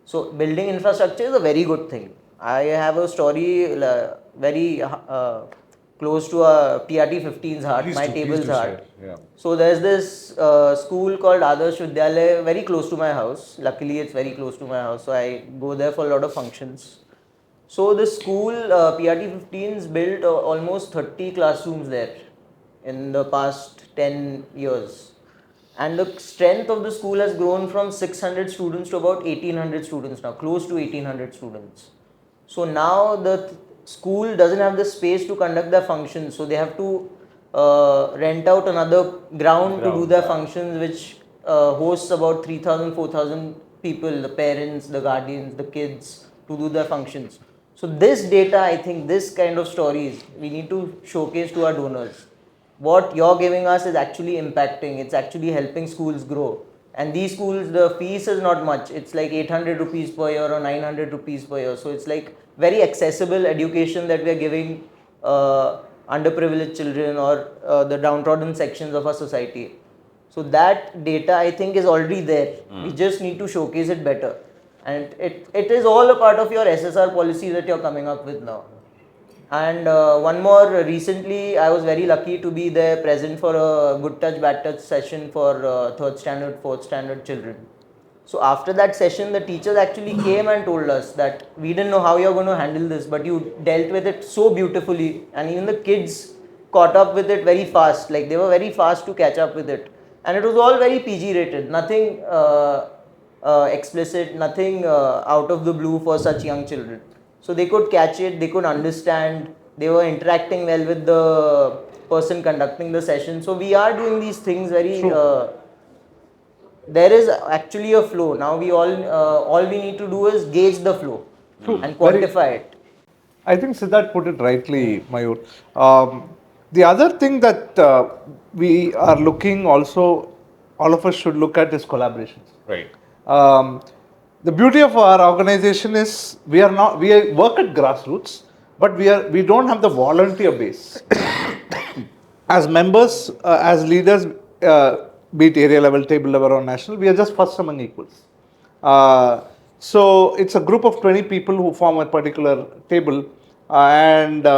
So building infrastructure is a very good thing. I have a story very close to a PRT 15's heart, my table's heart. Yeah. So there's this school called Adarsh Vidyalaya very close to my house. Luckily it's very close to my house, so I go there for a lot of functions. So the school PRT 15's built almost 30 classrooms there in the past 10 years. And the strength of the school has grown from 600 students to about 1800 students now, close to 1800 students. So now the school doesn't have the space to conduct their functions, so they have to rent out another ground to do their functions, which hosts about 3000, 4000 people, the parents, the guardians, the kids, to do their functions. So this data, I think this kind of stories we need to showcase to our donors. What you're giving us is actually impacting, it's actually helping schools grow. And these schools, the fees is not much. It's like 800 rupees per year or 900 rupees per year. So it's like very accessible education that we are giving underprivileged children or the downtrodden sections of our society. So that data, I think, is already there. We just need to showcase it better. And it is all a part of your SSR policy that you're coming up with now. And one more, recently I was very lucky to be there present for a good touch bad touch session for 3rd standard, 4th standard children. So after that session, the teachers actually came and told us that we didn't know how you're going to handle this, but you dealt with it so beautifully, and even the kids caught up with it very fast. Like they were very fast to catch up with it, and it was all very PG rated, nothing explicit, nothing out of the blue for such young children. So they could catch it, they could understand, they were interacting well with the person conducting the session. So we are doing these things very, there is actually a flow. Now we all we need to do is gauge the flow and quantify it. I think Siddharth put it rightly, Mayur. The other thing that we are looking also, all of us should look at is collaborations. Right. The beauty of our organization is we work at grassroots, but we don't have the volunteer base. As members, as leaders, be it area level, table level, or national, we are just first among equals. So it's a group of 20 people who form a particular table, and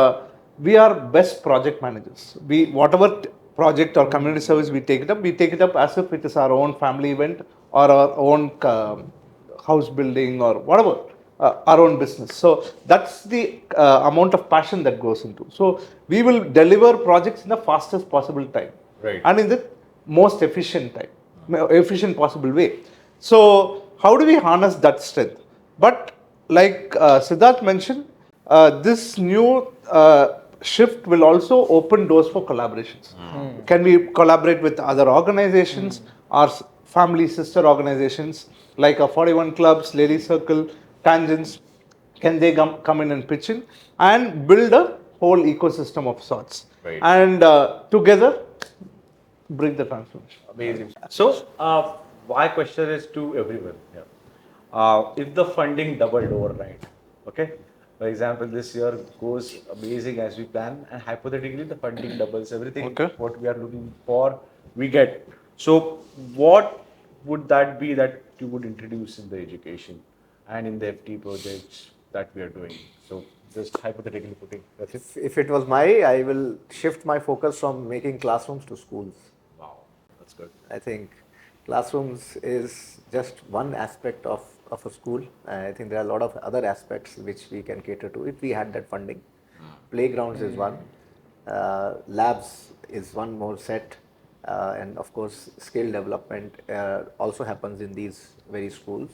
we are best project managers. Whatever project or community service we take it up as if it is our own family event or our own house building or whatever, our own business. So that's the amount of passion that goes into. So we will deliver projects in the fastest possible time, Right. and in the most efficient possible way. So how do we harness that strength? But like Siddharth mentioned, this new shift will also open doors for collaborations. Can we collaborate with other organizations, our family sister organizations like 41 clubs, Ladies Circle, Tangents? Can they come in and pitch in and build a whole ecosystem of sorts? Right. And together bring the transformation. Amazing. So, my question is to everyone. Yeah. If the funding doubled overnight, okay? For example, this year goes amazing as we plan, and hypothetically, the funding doubles. Everything what we are looking for, we get. So, what would that be that you would introduce in the education and in the FT projects that we are doing? So, just hypothetically putting. That's it. If it was I will shift my focus from making classrooms to schools. Wow, that's good. I think classrooms is just one aspect of a school. I think there are a lot of other aspects which we can cater to if we had that funding. Playgrounds is one, labs is one more set, and of course skill development also happens in these very schools.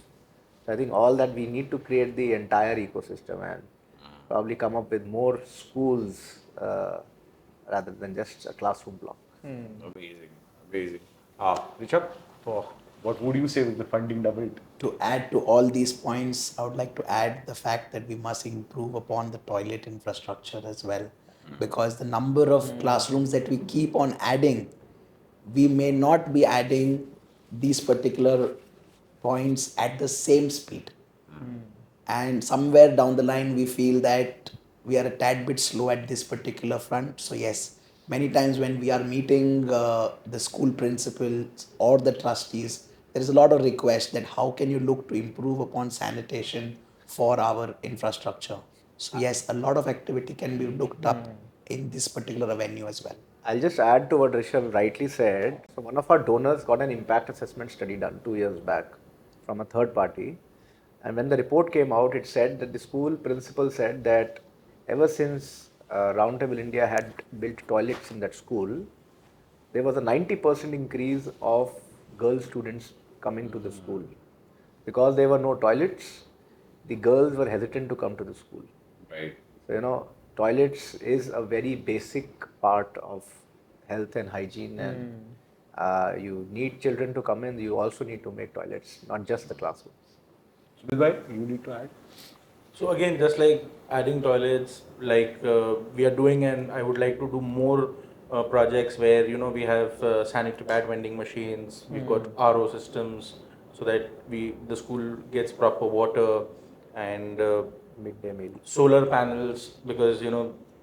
So I think all that we need to create the entire ecosystem and probably come up with more schools rather than just a classroom block. Amazing, amazing. Richard, what would you say with the funding doubled? To add to all these points, I would like to add the fact that we must improve upon the toilet infrastructure as well. Because the number of classrooms that we keep on adding, we may not be adding these particular points at the same speed. And somewhere down the line, we feel that we are a tad bit slow at this particular front. So yes, many times when we are meeting the school principals or the trustees, there is a lot of request that how can you look to improve upon sanitation for our infrastructure. So yes, a lot of activity can be looked up in this particular avenue as well. I'll just add to what Rishabh rightly said. So one of our donors got an impact assessment study done 2 years back from a third party. And when the report came out, it said that the school principal said that ever since Roundtable India had built toilets in that school, there was a 90% increase of girl students coming to the school. Because there were no toilets, the girls were hesitant to come to the school. Right. So, toilets is a very basic part of health and hygiene, and you need children to come in, you also need to make toilets, not just the classrooms. Sumeet, you need to add? So again, just like adding toilets, like we are doing, and I would like to do more projects where we have sanitary pad vending machines. We've got RO systems, so that the school gets proper water, and Midday meal. solar panels, because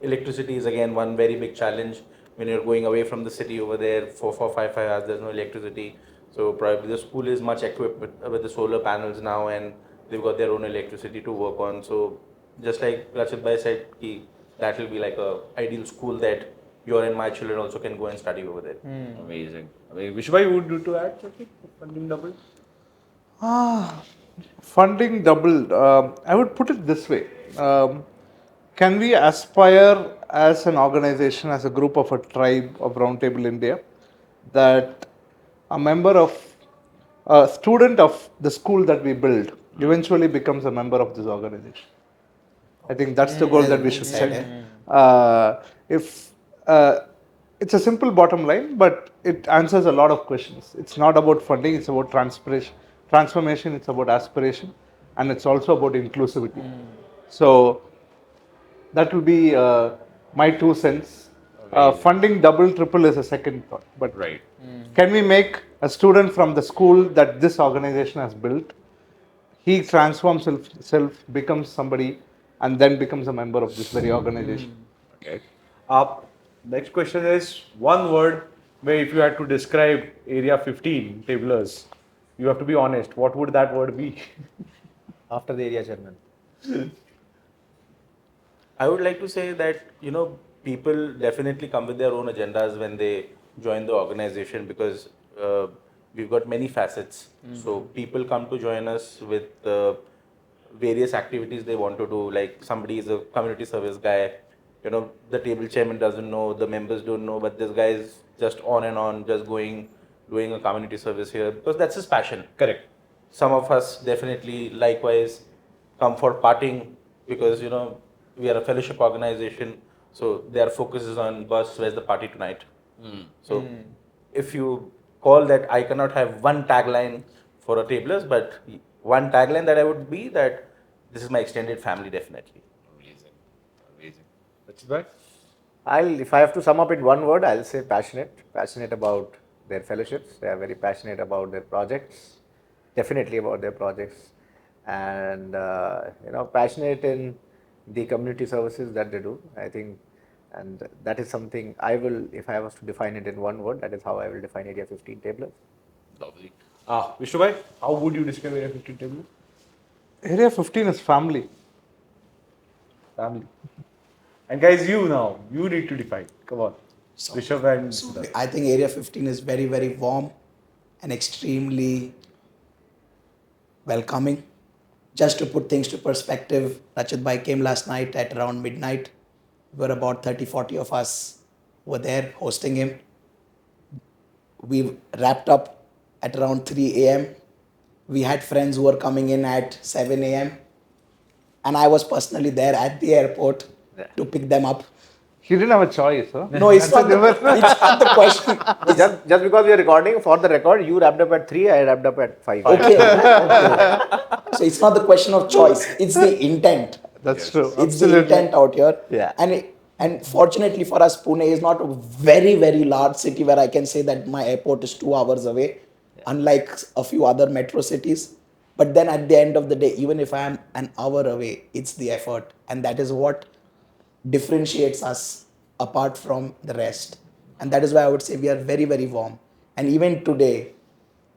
electricity is again one very big challenge when you're going away from the city over there for 5 hours. There's no electricity, so probably the school is much equipped with the solar panels now, and they've got their own electricity to work on. So just like Rachit Bhai said, that will be like a ideal school that your and my children also can go and study over there. Amazing. Which way would you to add something? Funding doubled? Funding doubled. I would put it this way. Can we aspire as an organization, as a group of a tribe of Roundtable India, that a student of the school that we build eventually becomes a member of this organization? I think that's the goal that we should set. It's a simple bottom line, but it answers a lot of questions. It's not about funding, it's about transformation, it's about aspiration, and it's also about inclusivity. So that will be my 2 cents. Funding double, triple is a second thought. But Right. can we make a student from the school that this organization has built, he transforms himself, becomes somebody, and then becomes a member of this very organization? Okay. Next question is one word where if you had to describe Area 15 tablers, you have to be honest. What would that word be? After the area chairman. I would like to say that people definitely come with their own agendas when they join the organization, because we've got many facets. So people come to join us with various activities they want to do. Like somebody is a community service guy, the table chairman doesn't know, the members don't know, but this guy is just on and on, just doing a community service here because that's his passion. Correct. Some of us definitely likewise come for partying because we are a fellowship organization, so their focus is on boss, where's the party tonight? So if you call that, I cannot have one tagline for a tablers, but one tagline that I would be that this is my extended family, definitely. Amazing. That's right. If I have to sum up in one word, I'll say passionate. Passionate about their fellowships. They are very passionate about their projects. Definitely about their projects, and passionate in the community services that they do. I think, and that is something I will, if I was to define it in one word, that is how I will define Area 15 tablers. Lovely. Vishnu bhai, how would you describe Area 15 tablers? Area 15 is family. Family. And guys, you need to define. Come on. Rishabh and Siddharth. I think Area 15 is very, very warm and extremely welcoming. Just to put things to perspective, Rachit Bhai came last night at around midnight. We were about 30-40 of us were there hosting him. We wrapped up at around 3 a.m. We had friends who were coming in at 7 a.m. And I was personally there at the airport to pick them up. He didn't have a choice, huh? No, it's not the question. Just because we are recording, for the record, you wrapped up at 3, I wrapped up at 5. Okay. So it's not the question of choice. It's the intent. That's true. It's the intent out here. Yeah. And fortunately for us, Pune is not a very, very large city where I can say that my airport is 2 hours away, unlike a few other metro cities. But then at the end of the day, even if I am an hour away, it's the effort. And that is what differentiates us apart from the rest. And that is why I would say we are very, very warm. And even today,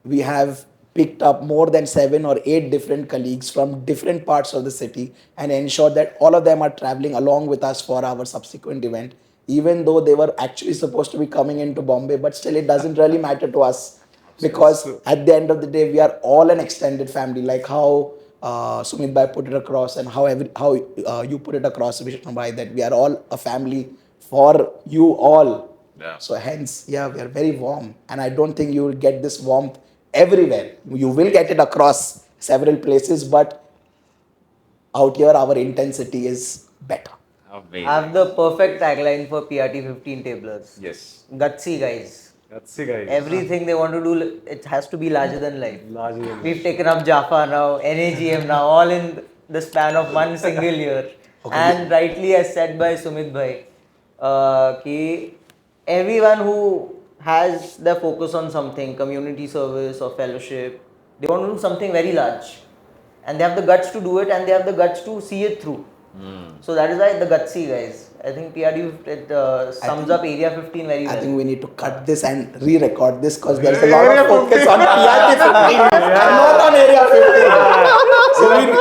we have picked up more than 7 or 8 different colleagues from different parts of the city and ensure that all of them are traveling along with us for our subsequent event, even though they were actually supposed to be coming into Bombay, but still it doesn't really matter to us because at the end of the day, we are all an extended family, like how Sumeet Bhai put it across and how you put it across, Vishnu Bhai, that we are all a family for you all. Yeah. So hence, yeah, we are very warm, and I don't think you will get this warmth everywhere. You will get it across several places, but out here our intensity is better. I have the perfect tagline for PRT 15 tablers. Yes. Gutsy guys. That's it, guys. Everything they want to do, it has to be larger than life. We've taken up Jaffa now, NAGM now, all in the span of one single year. Okay. And rightly as said by Sumeet Bhai, ki everyone who has their focus on something, community service or fellowship, they want to do something very large. And they have the guts to do it and they have the guts to see it through. So that is why the gutsy guys. I think PRD sums up Area 15 very well. I think we need to cut this and re-record this because there's a lot of focus on PRD 15 and not on Area 15. So we need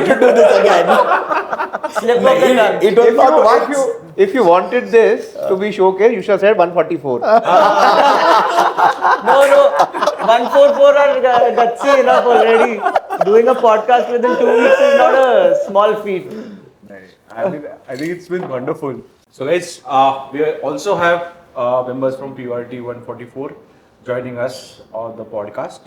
to do this again. Slip of the tongue. It was not once. If you wanted this to be showcased, you should have said 144. No, 144 are gutsy enough already. Doing a podcast within 2 weeks is not a small feat. I think it's been wonderful. So guys, we also have members from PRT 144 joining us on the podcast.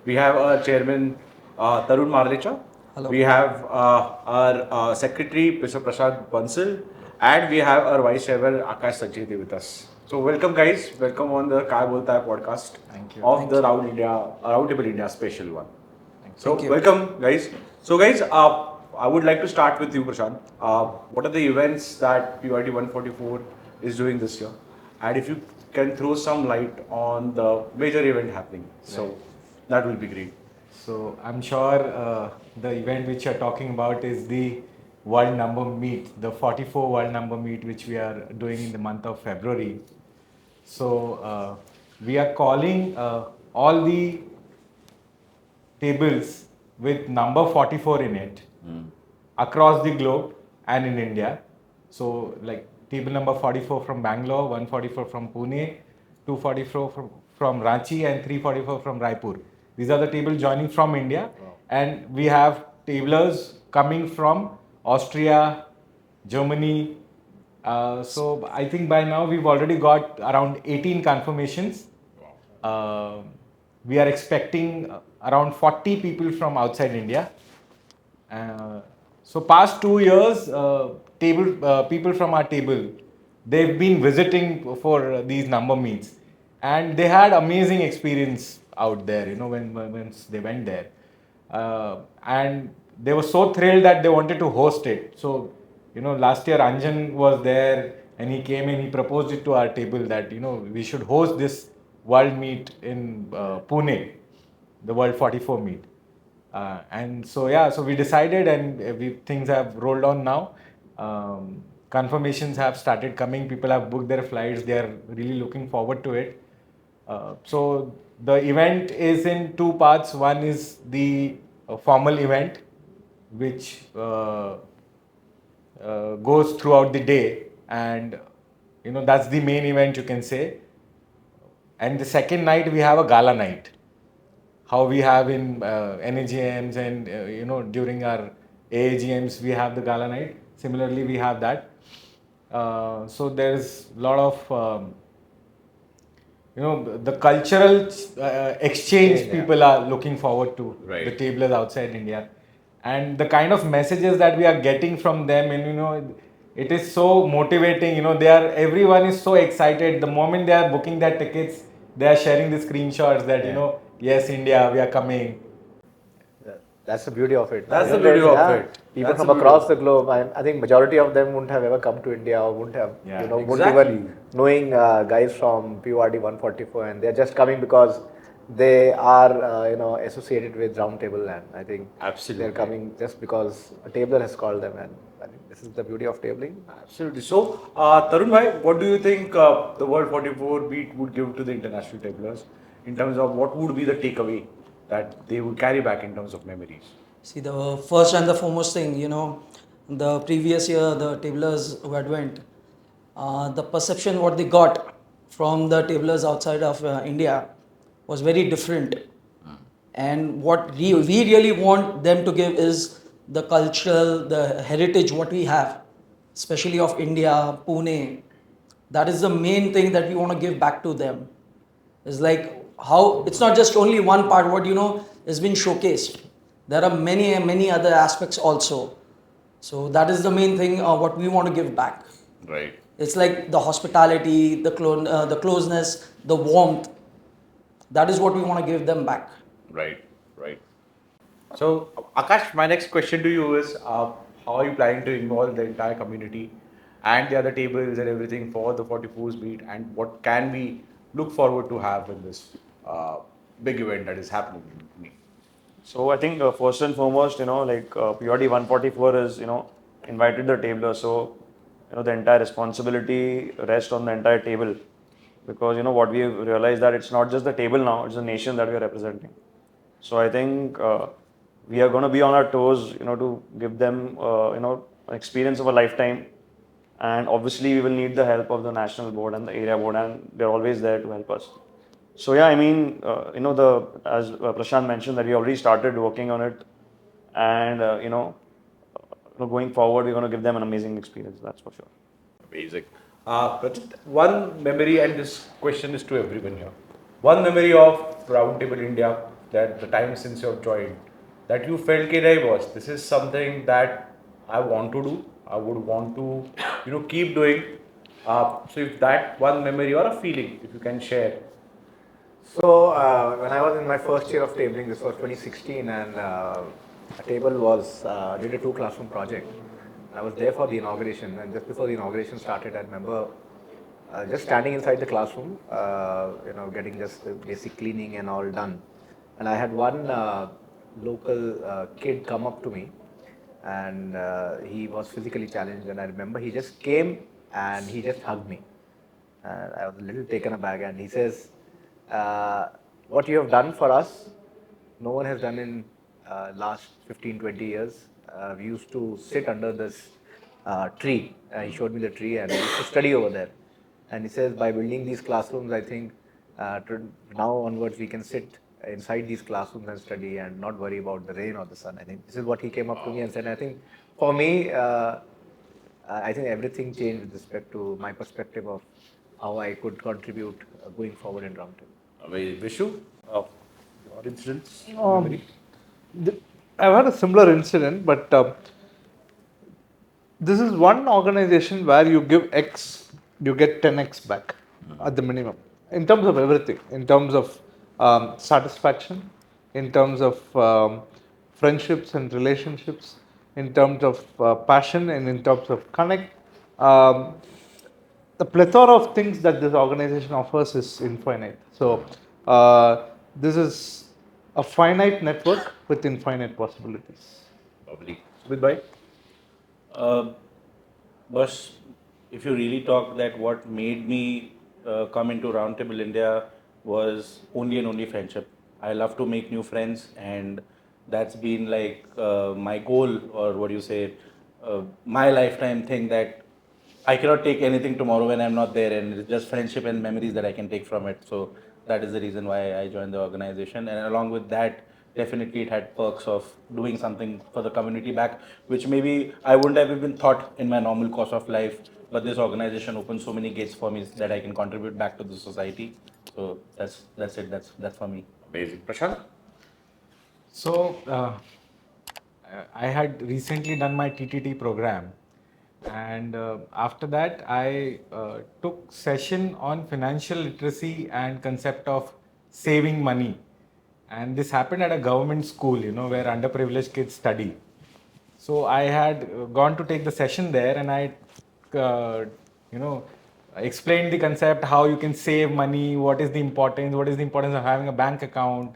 We have our chairman Tarun Marlecha. Hello. We have our secretary Mr. President Bansal, and we have our vice chairman Akash Sancheti with us. So welcome guys, welcome on the Kay Boltaay podcast. Thank you. Of the Roundtable India special one. Thank you. Welcome guys. So guys, I would like to start with you, Prashant. What are the events that PRT 144 is doing this year? And if you can throw some light on the major event happening, so that will be great. So I'm sure the event which you're talking about is the World Number Meet, the 44 World Number Meet which we are doing in the month of February. So we are calling all the tables with number 44 in it across the globe and in India. So like table number 44 from Bangalore, 144 from Pune, 244 from Ranchi and 344 from Raipur. These are the tables joining from India. Wow. And we have tablers coming from Austria, Germany. So I think by now we've already got around 18 confirmations. We are expecting around 40 people from outside India. So past 2 years, people from our table, they've been visiting for these number meets, and they had amazing experience out there. When they went there, and they were so thrilled that they wanted to host it. So last year Anjan was there, and he came and he proposed it to our table that we should host this world meet in Pune, the World 44 meet. And so we decided, and things have rolled on now. Confirmations have started coming. People have booked their flights. They are really looking forward to it. So the event is in 2 parts. One is the formal event, which goes throughout the day, and that's the main event, you can say. And the second night we have a gala night, how we have in NAGMs and during our AAGMs we have the gala night. Similarly, we have that. So there's a lot of the cultural exchange people are looking forward to, the tablers outside India, and the kind of messages that we are getting from them, and it is so motivating. Everyone is so excited. The moment they are booking their tickets, they are sharing the screenshots that, yes, India, we are coming. That's the beauty of it. That's the Isn't beauty it? of Yeah. it. People That's from the beauty across of the it. globe, I think majority of them wouldn't have ever come to India or wouldn't have, wouldn't exactly. even knowing guys from PURD 144, and they're just coming because they are, associated with Roundtable, and I think Absolutely. they're coming just because a tabler has called them, and I think this is the beauty of tabling. Absolutely. So, Tarun bhai, what do you think the World 44 beat would give to the international tablers in terms of what would be the takeaway that they would carry back in terms of memories? See, the first and the foremost thing, the previous year, the tablers who had went, the perception what they got from the tablers outside of India was very different. And what we really want them to give is the cultural, the heritage what we have, especially of India, Pune. That is the main thing that we want to give back to them. It's like how it's not just only one part what has been showcased. There are many other aspects also. So that is the main thing what we want to give back. Right. It's like the hospitality, the closeness, the warmth. That is what we want to give them back. Right. Right. So, Akash, my next question to you is how are you planning to involve the entire community and the other tables and everything for the 44s meet, and what can we look forward to have in this big event that is happening in Pune? So I think first and foremost, PRD 144 is, invited the tabler. So, the entire responsibility rests on the entire table, because, what we have realized that it's not just the table now, it's the nation that we are representing. So I think we are going to be on our toes, to give them, an experience of a lifetime. And obviously we will need the help of the national board and the area board, and they're always there to help us. So yeah, I mean, as Prashant mentioned, that we already started working on it, and going forward, we're going to give them an amazing experience. That's for sure. Amazing. Rachit, one memory, and this question is to everyone here. One memory of Roundtable India, that the time since you have joined, that you felt, "Hey, boss, this is something that I want to do. I would want to, keep doing." So, if that one memory or a feeling, if you can share. So when I was in my first year of tabling, this was 2016, and a table was did a 2 classroom project. I was there for the inauguration, and just before the inauguration started, I remember just standing inside the classroom, getting just the basic cleaning and all done. And I had one local kid come up to me, and he was physically challenged, and I remember he just came and he just hugged me. And I was a little taken aback, and he says, what you have done for us, no one has done in last 15-20 years. We used to sit under this tree. He showed me the tree, and we used to study over there. And he says, by building these classrooms, I think now onwards we can sit inside these classrooms and study and not worry about the rain or the sun. I think this is what he came up to me and said. I think for me, I think everything changed with respect to my perspective of how I could contribute going forward in Roundtable. Amazing. Vishnu, your incidents? Um, I've had a similar incident, but this is one organization where you give X, you get 10x back at the minimum, in terms of everything, in terms of satisfaction, in terms of friendships and relationships, in terms of passion, and in terms of connect. The plethora of things that this organization offers is infinite. So this is a finite network with infinite possibilities. Lovely. Sumeet bhai? But if you really talk that what made me come into Roundtable India was only and only friendship. I love to make new friends, and that's been like my goal, or what do you say, my lifetime thing, that I cannot take anything tomorrow when I'm not there, and it's just friendship and memories that I can take from it. So that is the reason why I joined the organization, and along with that, definitely it had perks of doing something for the community back, which maybe I wouldn't have even thought in my normal course of life. But this organization opened so many gates for me that I can contribute back to the society. So that's it. That's for me. Amazing. Prashant? So, I had recently done my TTT program, And after that, I took session on financial literacy and concept of saving money. And this happened at a government school, where underprivileged kids study. So I had gone to take the session there, and I, you know, explained the concept, how you can save money, what is the importance of having a bank account,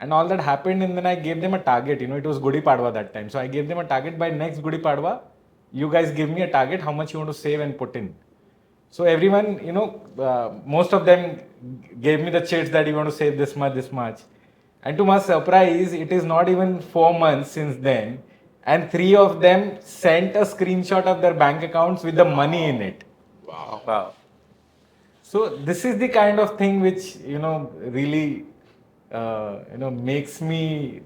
and all that happened. And then I gave them a target. It was Gudi Padwa that time, so I gave them a target: by next Gudi Padwa, you guys give me a target, how much you want to save and put in. So everyone, most of them gave me the chits that you want to save this much, this much. And to my surprise, it is not even 4 months since then, and 3 of them sent a screenshot of their bank accounts with the money in it. Wow. So this is the kind of thing which really makes me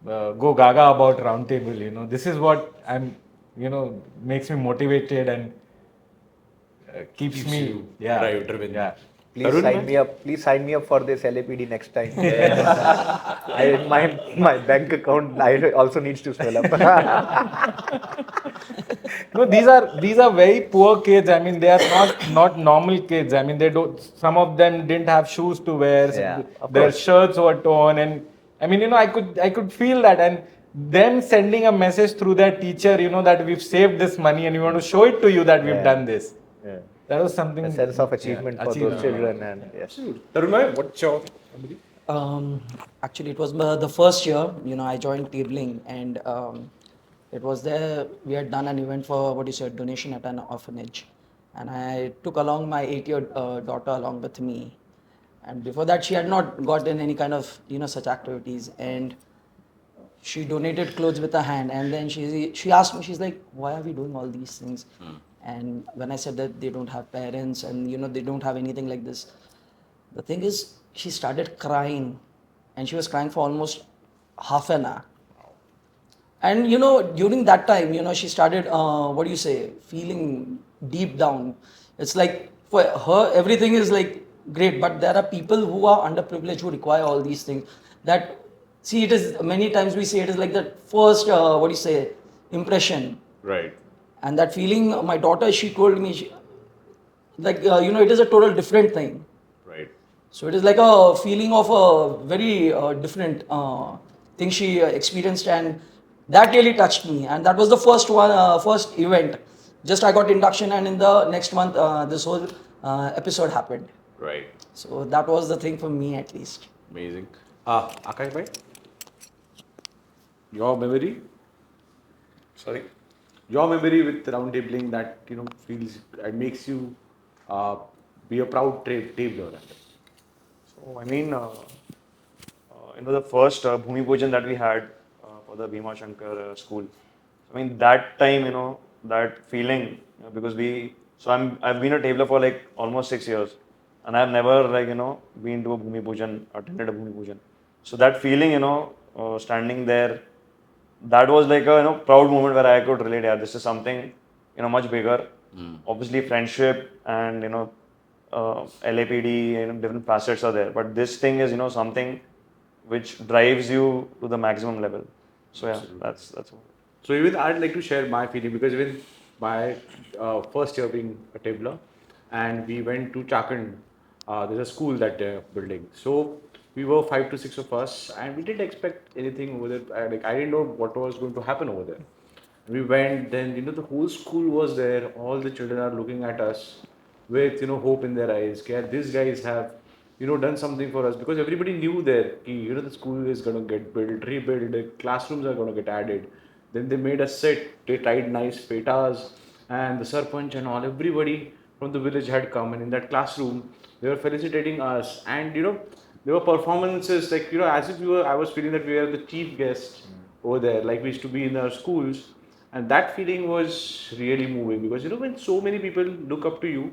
go gaga about roundtable. This is what I'm makes me motivated and keeps me driven. Yeah. Please sign me up for this LAPD next time. My bank account also needs to swell up. No, these are very poor kids. I mean, they are not normal kids. I mean, they don't. Some of them didn't have shoes to wear. Yeah, of Their course. shirts were torn, and I mean, I could feel that, and them sending a message through their teacher, that we've saved this money, and we want to show it to you that we've Yeah. done this. Yeah. That was something. A sense of achievement for those children, and yes. Tarun, what's your memory? Actually, it was the first year, I joined tabling, and it was there. We had done an event for donation at an orphanage, and I took along my 8-year daughter along with me. And before that, she had not gotten any kind of such activities, and she donated clothes with her hand. And then she asked me, she's like, "Why are we doing all these things?" And when I said that they don't have parents and they don't have anything like this, the thing is, she started crying, and she was crying for almost half an hour. And during that time, she started, feeling deep down. It's like for her, everything is like great, but there are people who are underprivileged who require all these things. That, see, it is many times we say it is like the first, impression. Right. And that feeling, my daughter, she told me, it is a total different thing. Right. So it is like a feeling of a very different thing she experienced, and that really touched me. And that was the first event. Just I got induction, and in the next month, this whole episode happened. Right. So that was the thing for me, at least. Amazing. Akash bhai, your memory? Sorry. Your memory with roundtabling that feels and makes you be a proud tabler. So I mean, the first Bhumi Pujan that we had for the Bhima Shankar school. I mean, that time, that feeling, because I've been a tabler for like almost 6 years, and I've never been to a Bhumi Pujan, attended a Bhumi Pujan. So that feeling, standing there, that was like a proud moment where I could relate. Yeah, this is something much bigger. Obviously, friendship and LAPD, different facets are there. But this thing is something which drives you to the maximum level. So yeah, that's all. So even I'd like to share my feeling, because even my first year being a tabler, and we went to Chakan. There's a school that they're building. So we were 5 to 6 of us, and we didn't expect anything over there. I didn't know what was going to happen over there. We went, then the whole school was there. All the children are looking at us with hope in their eyes. Okay, these guys have done something for us, because everybody knew that the school is going to get built, rebuilt, the classrooms are going to get added. Then they made us sit. They tried nice petas, and the sarpanch and all, everybody from the village had come, and in that classroom they were felicitating us, and there were performances like as if I was feeling that we were the chief guests over there, like we used to be in our schools. And that feeling was really moving, because when so many people look up to you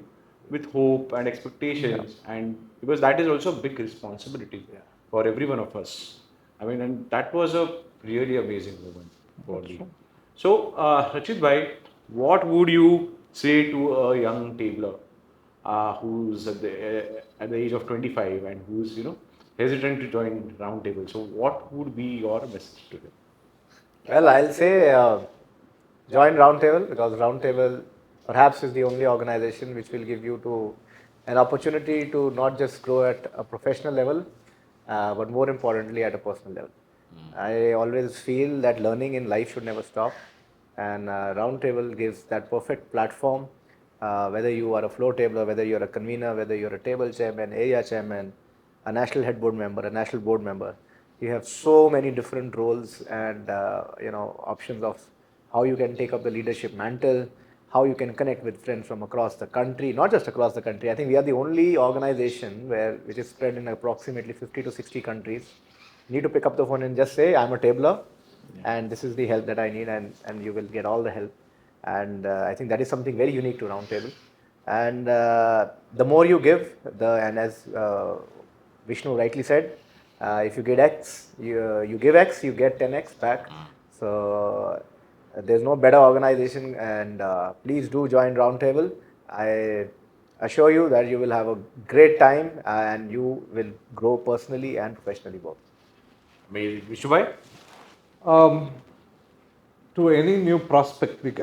with hope and expectations, and because that is also a big responsibility for every one of us. I mean, and that was a really amazing moment for me. So, Rachit bhai, what would you say to a young tabler who's at the age of 25 and who's hesitant to join roundtable? So, what would be your message to him? Well, I'll say join Roundtable, because Roundtable perhaps is the only organization which will give you to an opportunity to not just grow at a professional level, but more importantly at a personal level. I always feel that learning in life should never stop, and Roundtable gives that perfect platform. Whether you are a floor tabler, whether you're a convener, whether you're a table chairman, area chairman, a national head board member, a national board member, you have so many different roles and options of how you can take up the leadership mantle, how you can connect with friends from across the country, not just across the country. I think we are the only organization which is spread in approximately 50 to 60 countries. You need to pick up the phone and just say, I'm a tabler, and this is the help that I need, and you will get all the help. And I think that is something very unique to Roundtable. And the more you give, and as Vishnu rightly said, if you get X, you give X, you get 10X back. So there's no better organization, and please do join Roundtable. I assure you that you will have a great time and you will grow personally and professionally both. Amazing. Vishubhai? To any new prospective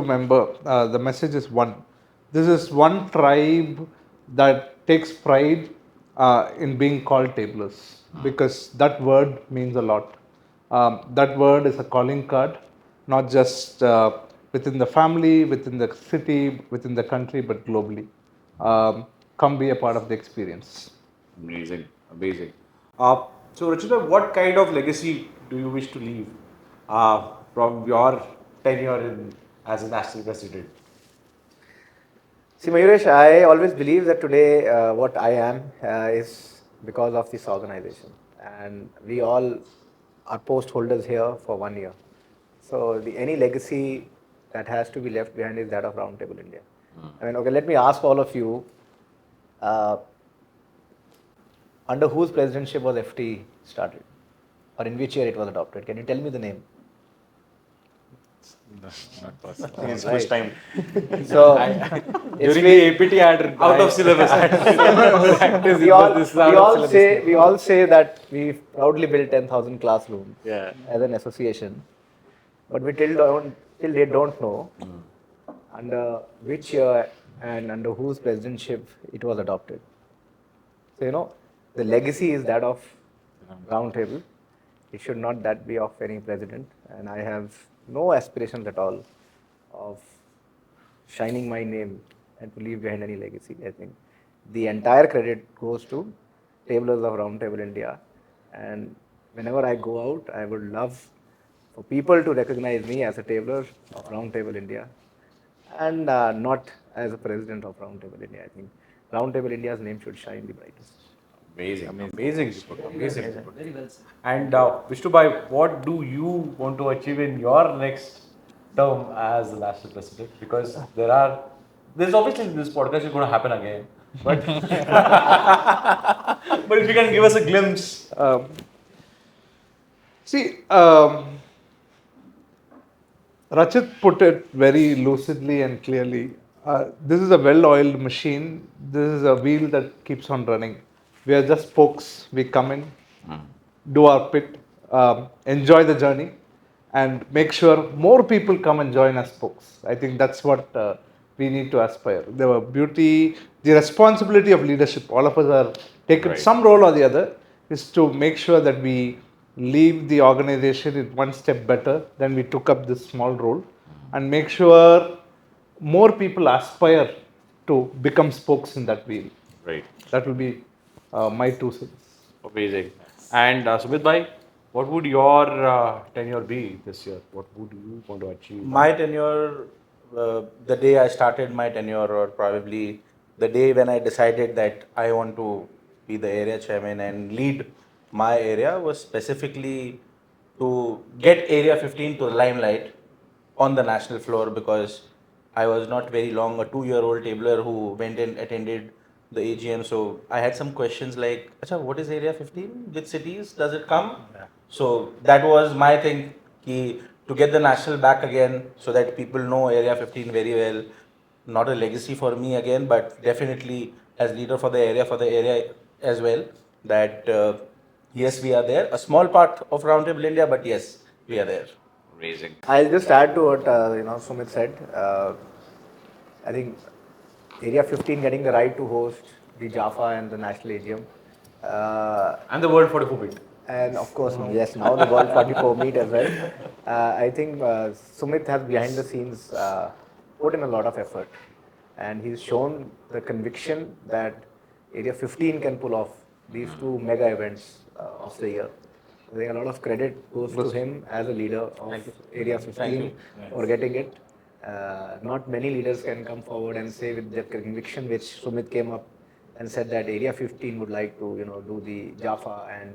member, the message is one. This is one tribe that takes pride in being called tablers, because that word means a lot. That word is a calling card, not just within the family, within the city, within the country, but globally. Come be a part of the experience. Amazing. Amazing. So, Rachita, what kind of legacy do you wish to leave from your tenure as a national president? See, Mayuresh, I always believe that today what I am is because of this organization. And we all are post holders here for 1 year. So any legacy that has to be left behind is that of Roundtable India. I mean, okay, let me ask all of you, under whose presidentship was FT started? Or in which year it was adopted? Can you tell me the name? Not possible. It's first time. So, During the APT ad, Out of syllabus. we all say that we proudly built 10,000 classrooms as an association, but we till date don't know under which year and under whose presidentship it was adopted. So the legacy is that of Roundtable. It should not that be of any president, and I have no aspirations at all of shining my name and to leave behind any legacy. I think the entire credit goes to tablers of Roundtable India, and whenever I go out, I would love for people to recognize me as a tabler of Roundtable India, and not as a president of Roundtable India. I think Roundtable India's name should shine the brightest. Amazing. Amazing. Amazing. Very well said. And Vishnubai, what do you want to achieve in your next term as the national president? Because there's obviously this podcast is going to happen again. But but if you can give us a glimpse. Rachit put it very lucidly and clearly. This is a well-oiled machine. This is a wheel that keeps on running. We are just spokes. We come in, do our bit, enjoy the journey, and make sure more people come and join us spokes. I think that's what we need to aspire. The beauty, the responsibility of leadership, all of us are taken some role or the other, is to make sure that we leave the organization in one step better than we took up this small role, and make sure more people aspire to become spokes in that wheel. Right. That will be my 2 cents. Amazing. And Sumeet bhai, what would your tenure be this year? What would you want to achieve? My tenure, the day I started my tenure, or probably the day when I decided that I want to be the area chairman and lead my area, was specifically to get Area 15 to the limelight on the national floor, because I was not very long a 2-year-old tabler who went and attended the AGM. So I had some questions like, Acha, what is Area 15? Which cities does it come? So that was my thing, to get the national back again, so that people know Area 15 very well. Not a legacy for me again, but definitely as leader for the area as well, that yes, we are there. A small part of Roundtable India, but yes, we are there. Amazing. I'll just add to what Sumit said. I think Area 15 getting the right to host the Jaffa and the national AGM. And the World 44 bit. And of course, yes, now the World 44 meet as well. I think Sumit has behind the scenes put in a lot of effort, and he's shown the conviction that Area 15 can pull off these two mega events of the year. I think a lot of credit goes to him as a leader of Area 15 for getting it. Not many leaders can come forward and say with the conviction which Sumit came up and said that Area 15 would like to do the Jaffa, and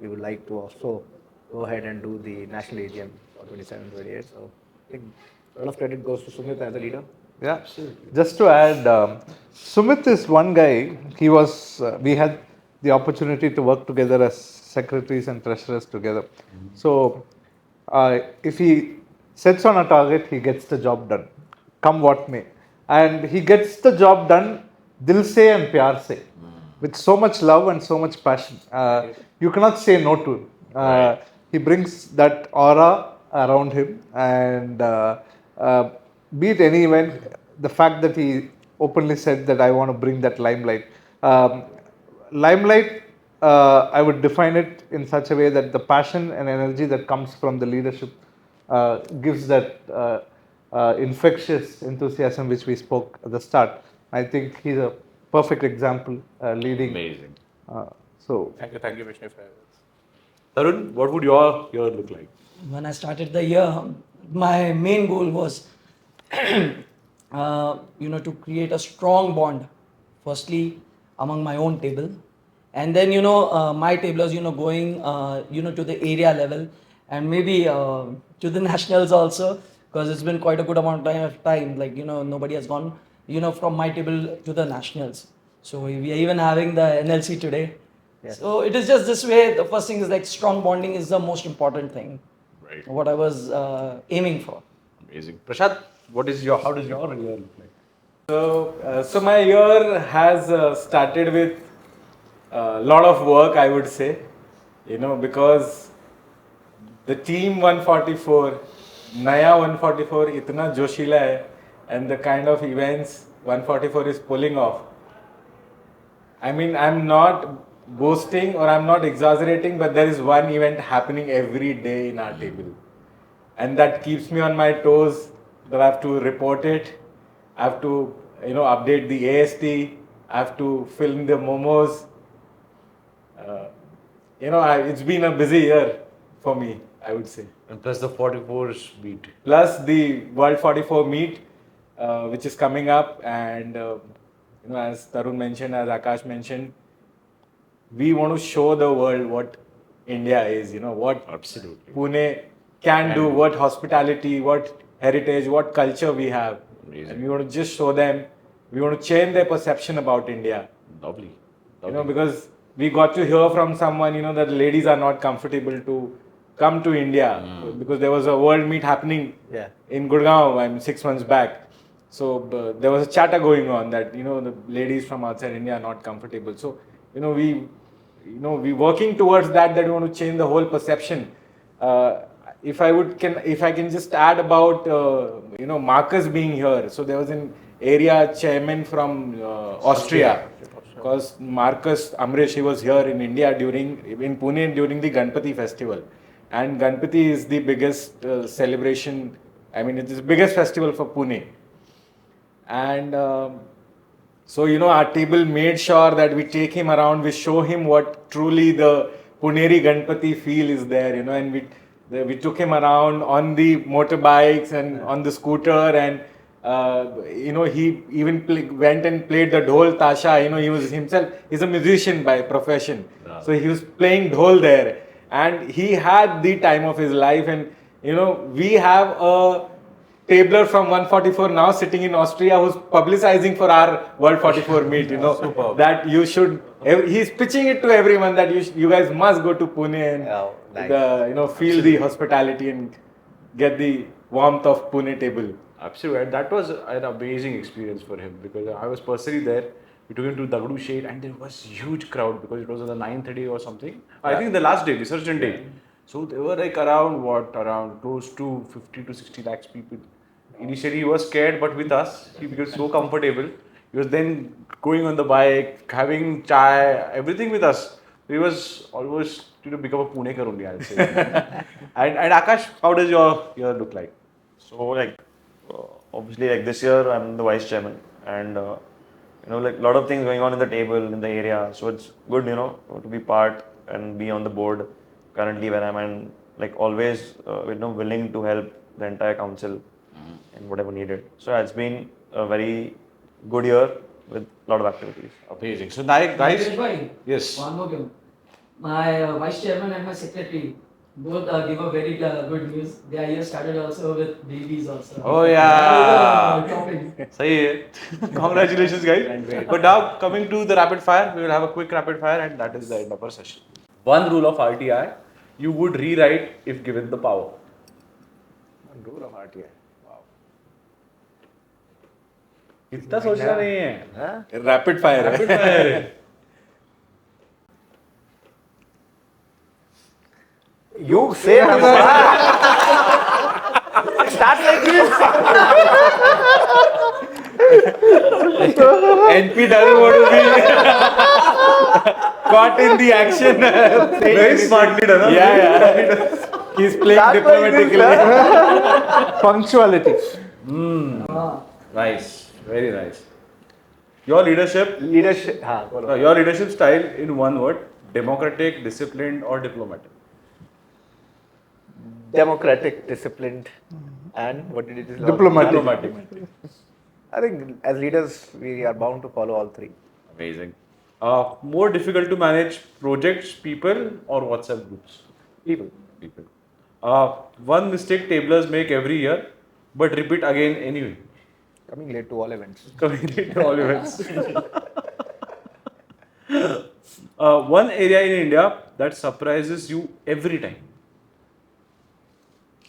we would like to also go ahead and do the national AGM for 27-28. So I think a lot of credit goes to Sumit as a leader. Yeah, just to add, Sumit is one guy. He was. We had the opportunity to work together as secretaries and treasurers together. So, if he sets on a target, he gets the job done, come what may, and he gets the job done, dil se and pyar se, with so much love and so much passion. You cannot say no to him. He brings that aura around him, and be it any event, the fact that he openly said that I want to bring that limelight. Limelight, I would define it in such a way that the passion and energy that comes from the leadership gives that infectious enthusiasm which we spoke at the start. I think he's a perfect example leading. Amazing. Thank you, Vishnu, for this. Tarun, what would your year look like? When I started the year, my main goal was, to create a strong bond, firstly among my own table, and then my tablers, going to the area level, and maybe to the nationals also, because it's been quite a good amount of time. Like nobody has gone, from my table to the nationals. So we are even having the NLC today. Yes. So it is just this way. The first thing is like strong bonding is the most important thing. Right. What I was aiming for. Amazing. Prashad, how does your year look like? So my year has started with a lot of work, I would say, because the team 144, Naya 144, itna joshila hai, and the kind of events 144 is pulling off. I mean, I'm not boasting or I'm not exaggerating, but there is one event happening every day in our table. And that keeps me on my toes, that I have to report it, I have to, update the AST, I have to film the momos. It's been a busy year for me, I would say. And plus the 44s meet. Plus the World 44 meet, which is coming up, and as Tarun mentioned, as Akash mentioned, we want to show the world what India is, what Absolutely. Pune can do, what hospitality, what heritage, what culture we have. Amazing. And we want to just show them, we want to change their perception about India. Lovely. Because we got to hear from someone, that ladies are not comfortable to come to India, because there was a world meet happening in Gurgaon 6 months back. So there was a chatter going on that, the ladies from outside India are not comfortable. So, we working towards that we want to change the whole perception. If I can just add about, Marcus being here. So there was an area chairman from Austria. Because Marcus Amrish, he was here in India in Pune during the Ganpati festival. And Ganpati is the biggest celebration, it is the biggest festival for Pune. And so, our table made sure that we take him around, we show him what truly the Puneri Ganpati feel is there, and we took him around on the motorbikes and on the scooter, and he even went and played the dhol tasha. He was himself, he's a musician by profession. So he was playing dhol there, and he had the time of his life. And we have a tabler from 144 now sitting in Austria who's publicizing for our World 44 meet, that you should, he's pitching it to everyone that you guys must go to Pune and feel the hospitality and get the warmth of Pune table. Absolutely. That was an amazing experience for him, because I was personally there. We took him to Dagdu Shade, and there was huge crowd because it was on the 9th day or something. I think the last day, Resurgent Day. So they were like around close to 50 to 60 lakhs people. Initially he was scared, but with us he became so comfortable. He was then going on the bike, having chai, everything with us. He was almost become a Punekar only, I'll say. and Akash, how does your year look like? So like obviously like this year I'm the vice chairman, and like a lot of things going on in the table in the area. So it's good to be part and be on the board currently where I'm, and like always willing to help the entire council in whatever needed. So yeah, it's been a very good year with a lot of activities. Amazing. So now guys, Bhai, yes. one more thing. My vice chairman and my secretary both give a very good news. Their year started also with babies also. Oh yeah. Topping. Sahi hai. Congratulations guys. But now coming to the rapid fire, we will have a quick rapid fire and that is the end of our session. One rule of RTI you would rewrite if given the power. One rule of RTI. Wow. इतना सोचना नहीं है. Rapid fire. Rapid fire. You say start like this. NP doesn't want to be caught in the action. Very smartly done. Yeah. He's playing Start like diplomatically. Punctuality. Nice. Very nice. Your leadership style in one word: democratic, disciplined, or diplomatic. Democratic, disciplined, and what did it is? Diplomatic. I think as leaders we are bound to follow all three. Amazing. More difficult to manage projects, people, or WhatsApp groups? People. One mistake tablers make every year, but repeat again anyway. Coming late to all events. One area in India that surprises you every time.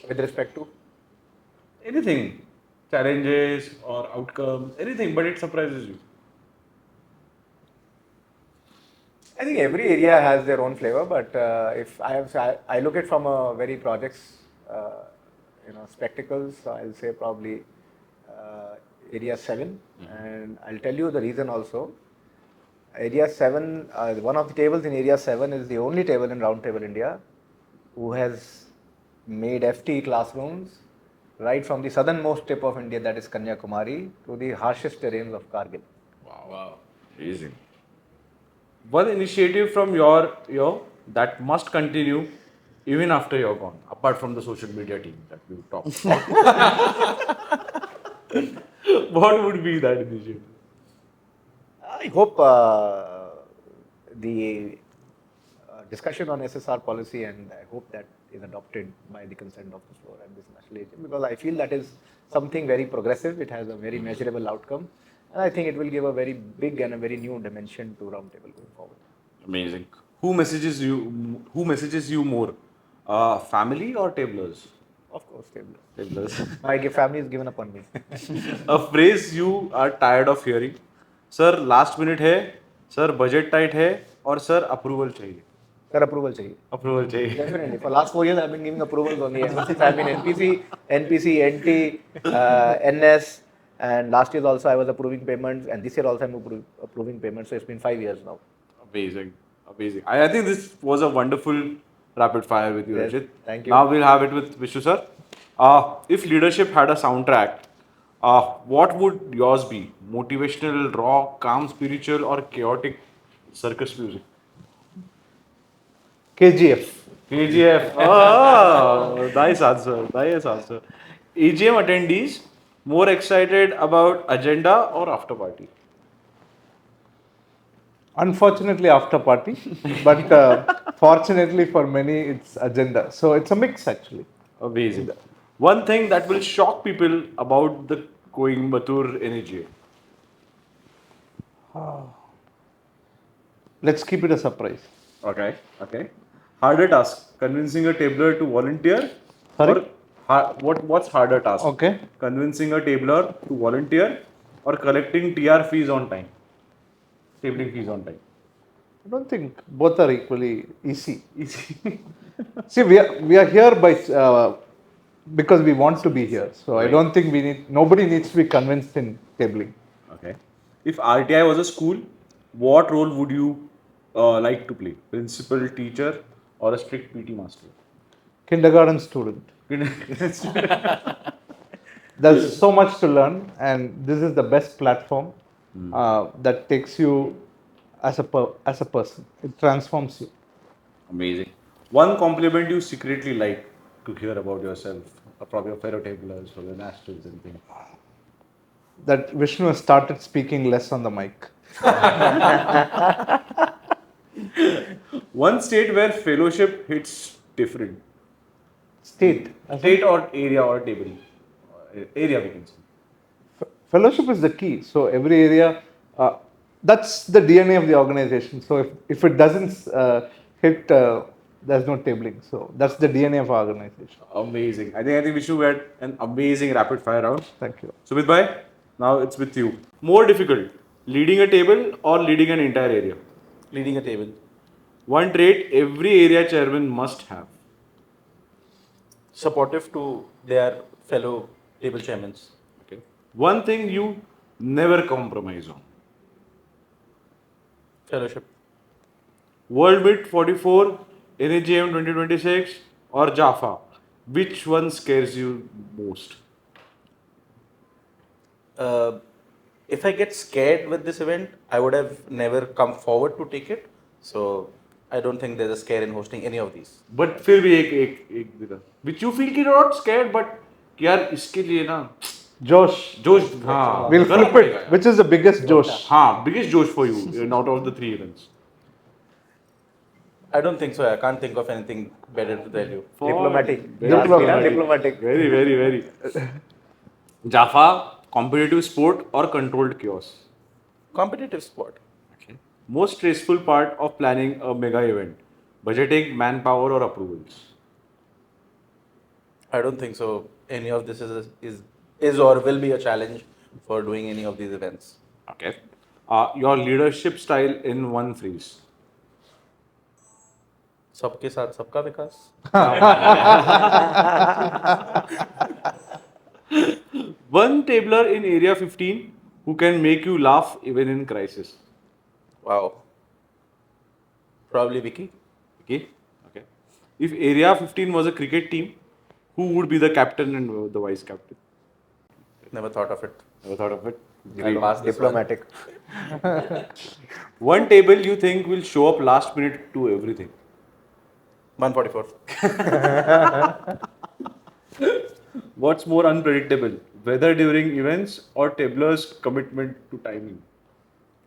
With respect to? Anything. Challenges or outcomes, anything, but it surprises you. I think every area has their own flavor, but if I look at from a very projects, spectacles, so I'll say probably area 7, and I'll tell you the reason also. Area 7, one of the tables in area 7 is the only table in Round Table India who has made FT classrooms right from the southernmost tip of India, that is Kanyakumari, to the harshest terrains of Kargil. Wow. Amazing. One initiative from your that must continue even after you're gone, apart from the social media team that we talked about. What would be that initiative? I hope the discussion on SSR policy, and I hope that is adopted by the consent of the floor at this national AGM, because I feel that is something very progressive. It has a very measurable outcome, and I think it will give a very big and a very new dimension to Roundtable going forward. Amazing. Who messages you more? Family or tablers? Of course, tablers. Tablers. My family is given up on me. A phrase you are tired of hearing. Sir, last minute hai. Sir, budget tight hai. Or sir, approval chahiye. Sir, approval chahiye. Approval chahiye. Definitely. For last 4 years, I've been giving approvals only. Ever since I've been NPC, NT, NS, and last year also I was approving payments, and this year also I'm approving payments. So it's been 5 years now. Amazing. I think this was a wonderful rapid fire with you, Yes, Rachit. thank you. Now we'll have it with Vishnu sir. If leadership had a soundtrack, what would yours be? Motivational, raw, calm, spiritual, or chaotic circus music? KGF. KGF. Oh, nice answer. AGM attendees more excited about agenda or after party? Unfortunately, after party, but fortunately for many, it's agenda. So it's a mix actually. Amazing. One thing that will shock people about the Coimbatore NAGM. Let's keep it a surprise. Okay. Harder task: convincing a tabler to volunteer. Sorry? What's harder task? Okay. Convincing a tabler to volunteer or collecting TR fees on time. Tabling fees on time. I don't think both are equally easy. See, we are here because we want to be here. So I don't think nobody needs to be convinced in tabling. Okay. If RTI was a school, what role would you like to play? Principal, teacher, or a strict PT master? Kindergarten student. There's so much to learn, and this is the best platform that takes you as a person. It transforms you. Amazing. One compliment you secretly like to hear about yourself from your fellow tablers, from your nationals and things. That Vishnu has started speaking less on the mic. One state where fellowship hits different. State. State or area or table. Area we can say. Fellowship is the key. So every area, that's the DNA of the organization. So if it doesn't hit, there's no tabling. So that's the DNA of our organization. Amazing. I think Vishnu had an amazing rapid fire round. Thank you. Sumit bhai, now it's with you. More difficult, leading a table or leading an entire area? Leading a table. One trait every area chairman must have. Supportive to their fellow table chairmen. Okay. One thing you never compromise on. Fellowship. World Meet 44, NAGM 2026 or Jaffa. Which one scares you most? If I get scared with this event, I would have never come forward to take it. So I don't think there's a scare in hosting any of these. But फिर भी एक दिखा. Which you feel कि you're not scared, but यार इसके लिए ना Josh. हाँ. We'll flip it. Which is the biggest Josh? हाँ, biggest Josh for you out of the 3 events. I don't think so. I can't think of anything better to tell you. Diplomatic. Diplomatic. Very, very, very. Jaffa, competitive sport or controlled chaos? Competitive sport. Okay. Most stressful part of planning a mega event? Budgeting, manpower or approvals? I don't think so. Any of this is or will be a challenge for doing any of these events. Okay. Your leadership style in one phrase? सबके साथ सबका विकास. One tabler in Area 15 who can make you laugh even in crisis? Wow. Probably Vicky. Okay. If Area 15 was a cricket team, who would be the captain and the vice captain? Never thought of it. Never thought of it. I'll pass this one. Diplomatic. One table you think will show up last minute to everything? 144. What's more unpredictable? Weather during events or tablers' commitment to timing?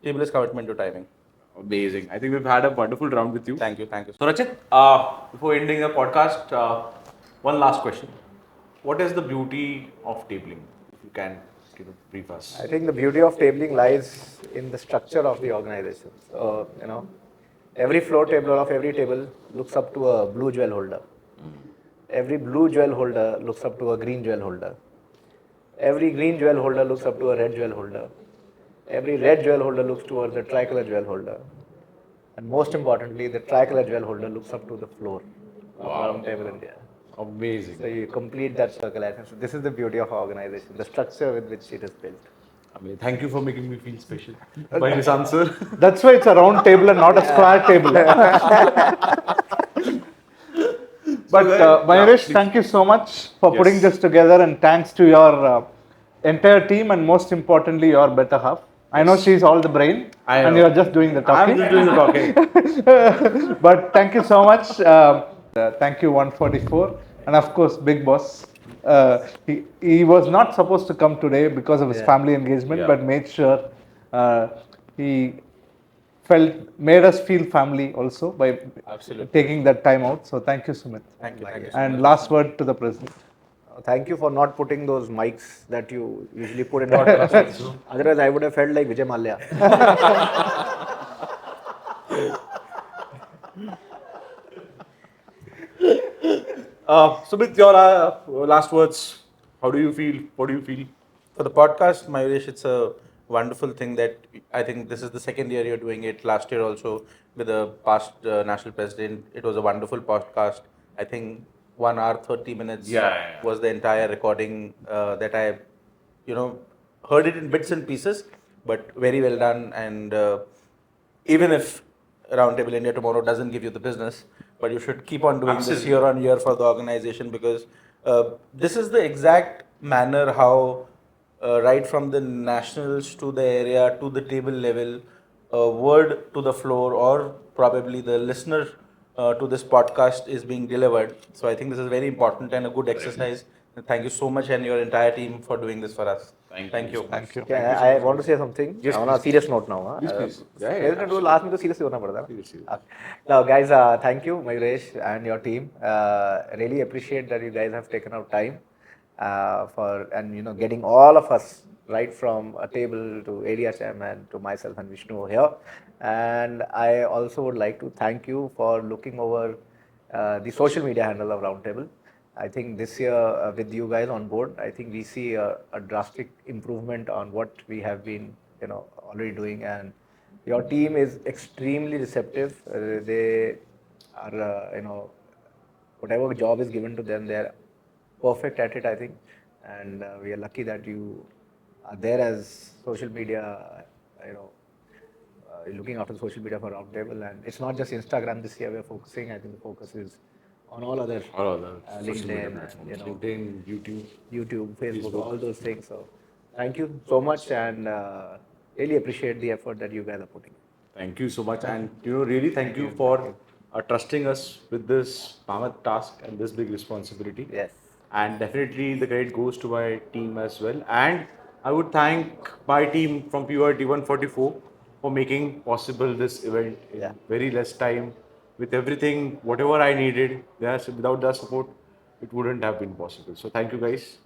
Table's commitment to timing. Amazing. I think we've had a wonderful round with you. Thank you. So Rachit, before ending the podcast, one last question. What is the beauty of tabling? If you can brief us. I think the beauty of tabling lies in the structure of the organization. So, every floor tabler of every table looks up to a blue jewel holder. Every blue jewel holder looks up to a green jewel holder. Every green jewel holder looks up to a red jewel holder. Every red jewel holder looks towards the tricolor jewel holder. And most importantly, the tricolor jewel holder looks up to the floor of round table India. Amazing. So you complete that circle. I think so this is the beauty of our organization, the structure with which it is built. Amazing. Thank you for making me feel special by this answer. That's why it's a round table and not a square table. But Mahesh, thank you so much for putting this together, and thanks to your entire team and most importantly your better half. I know she's all the brain and you're just doing the talking. I'm just doing the talking. But thank you so much. Thank you 144, and of course Big Boss. He was not supposed to come today because of his family engagement, but made sure he made us feel family also by taking that time out. So thank you, Sumit. Thank you. And last word to the president. Thank you for not putting those mics that you usually put in broadcast. Otherwise, I would have felt like Vijay Mallya. Sumit, your last words. How do you feel? What do you feel? For the podcast, Mayuresh, it's a wonderful thing that I think this is the second year you're doing it. Last year also with the past national president, it was a wonderful podcast. I think 1 hour 30 minutes was the entire recording that I, you know, heard it in bits and pieces, but very well done. And even if Roundtable India tomorrow doesn't give you the business, but you should keep on doing this year on year for the organization, because this is the exact manner how right from the nationals to the area to the table level, word to the floor, or probably the listener to this podcast is being delivered. So I think this is very important and a good exercise. And thank you so much and your entire team for doing this for us. Thank you. Okay, I want to say something on a serious note now. President will ask me to seriously होना पड़ता है ना. Now, guys, thank you, Mayuresh and your team. Really appreciate that you guys have taken out time for getting all of us right from a table to area chairman to myself and Vishnu here. And I also would like to thank you for looking over the social media handle of Roundtable. I think this year with you guys on board, I think we see a drastic improvement on what we have been, already doing. And your team is extremely receptive. They are, whatever job is given to them, they are perfect at it, I think. And we are lucky that you are there as social media, looking after the social media for Roundtable. And it's not just Instagram this year we're focusing. I think the focus is on all other LinkedIn, YouTube, Facebook, all those things. So thank you so much, and really appreciate the effort that you guys are putting. Thank you so much, and really thank you for trusting us with this mammoth task and this big responsibility. Yes. And definitely the credit goes to my team as well. And I would thank my team from PYT 144 for making possible this event in very less time, with everything, whatever I needed. Without their support, it wouldn't have been possible. So thank you guys.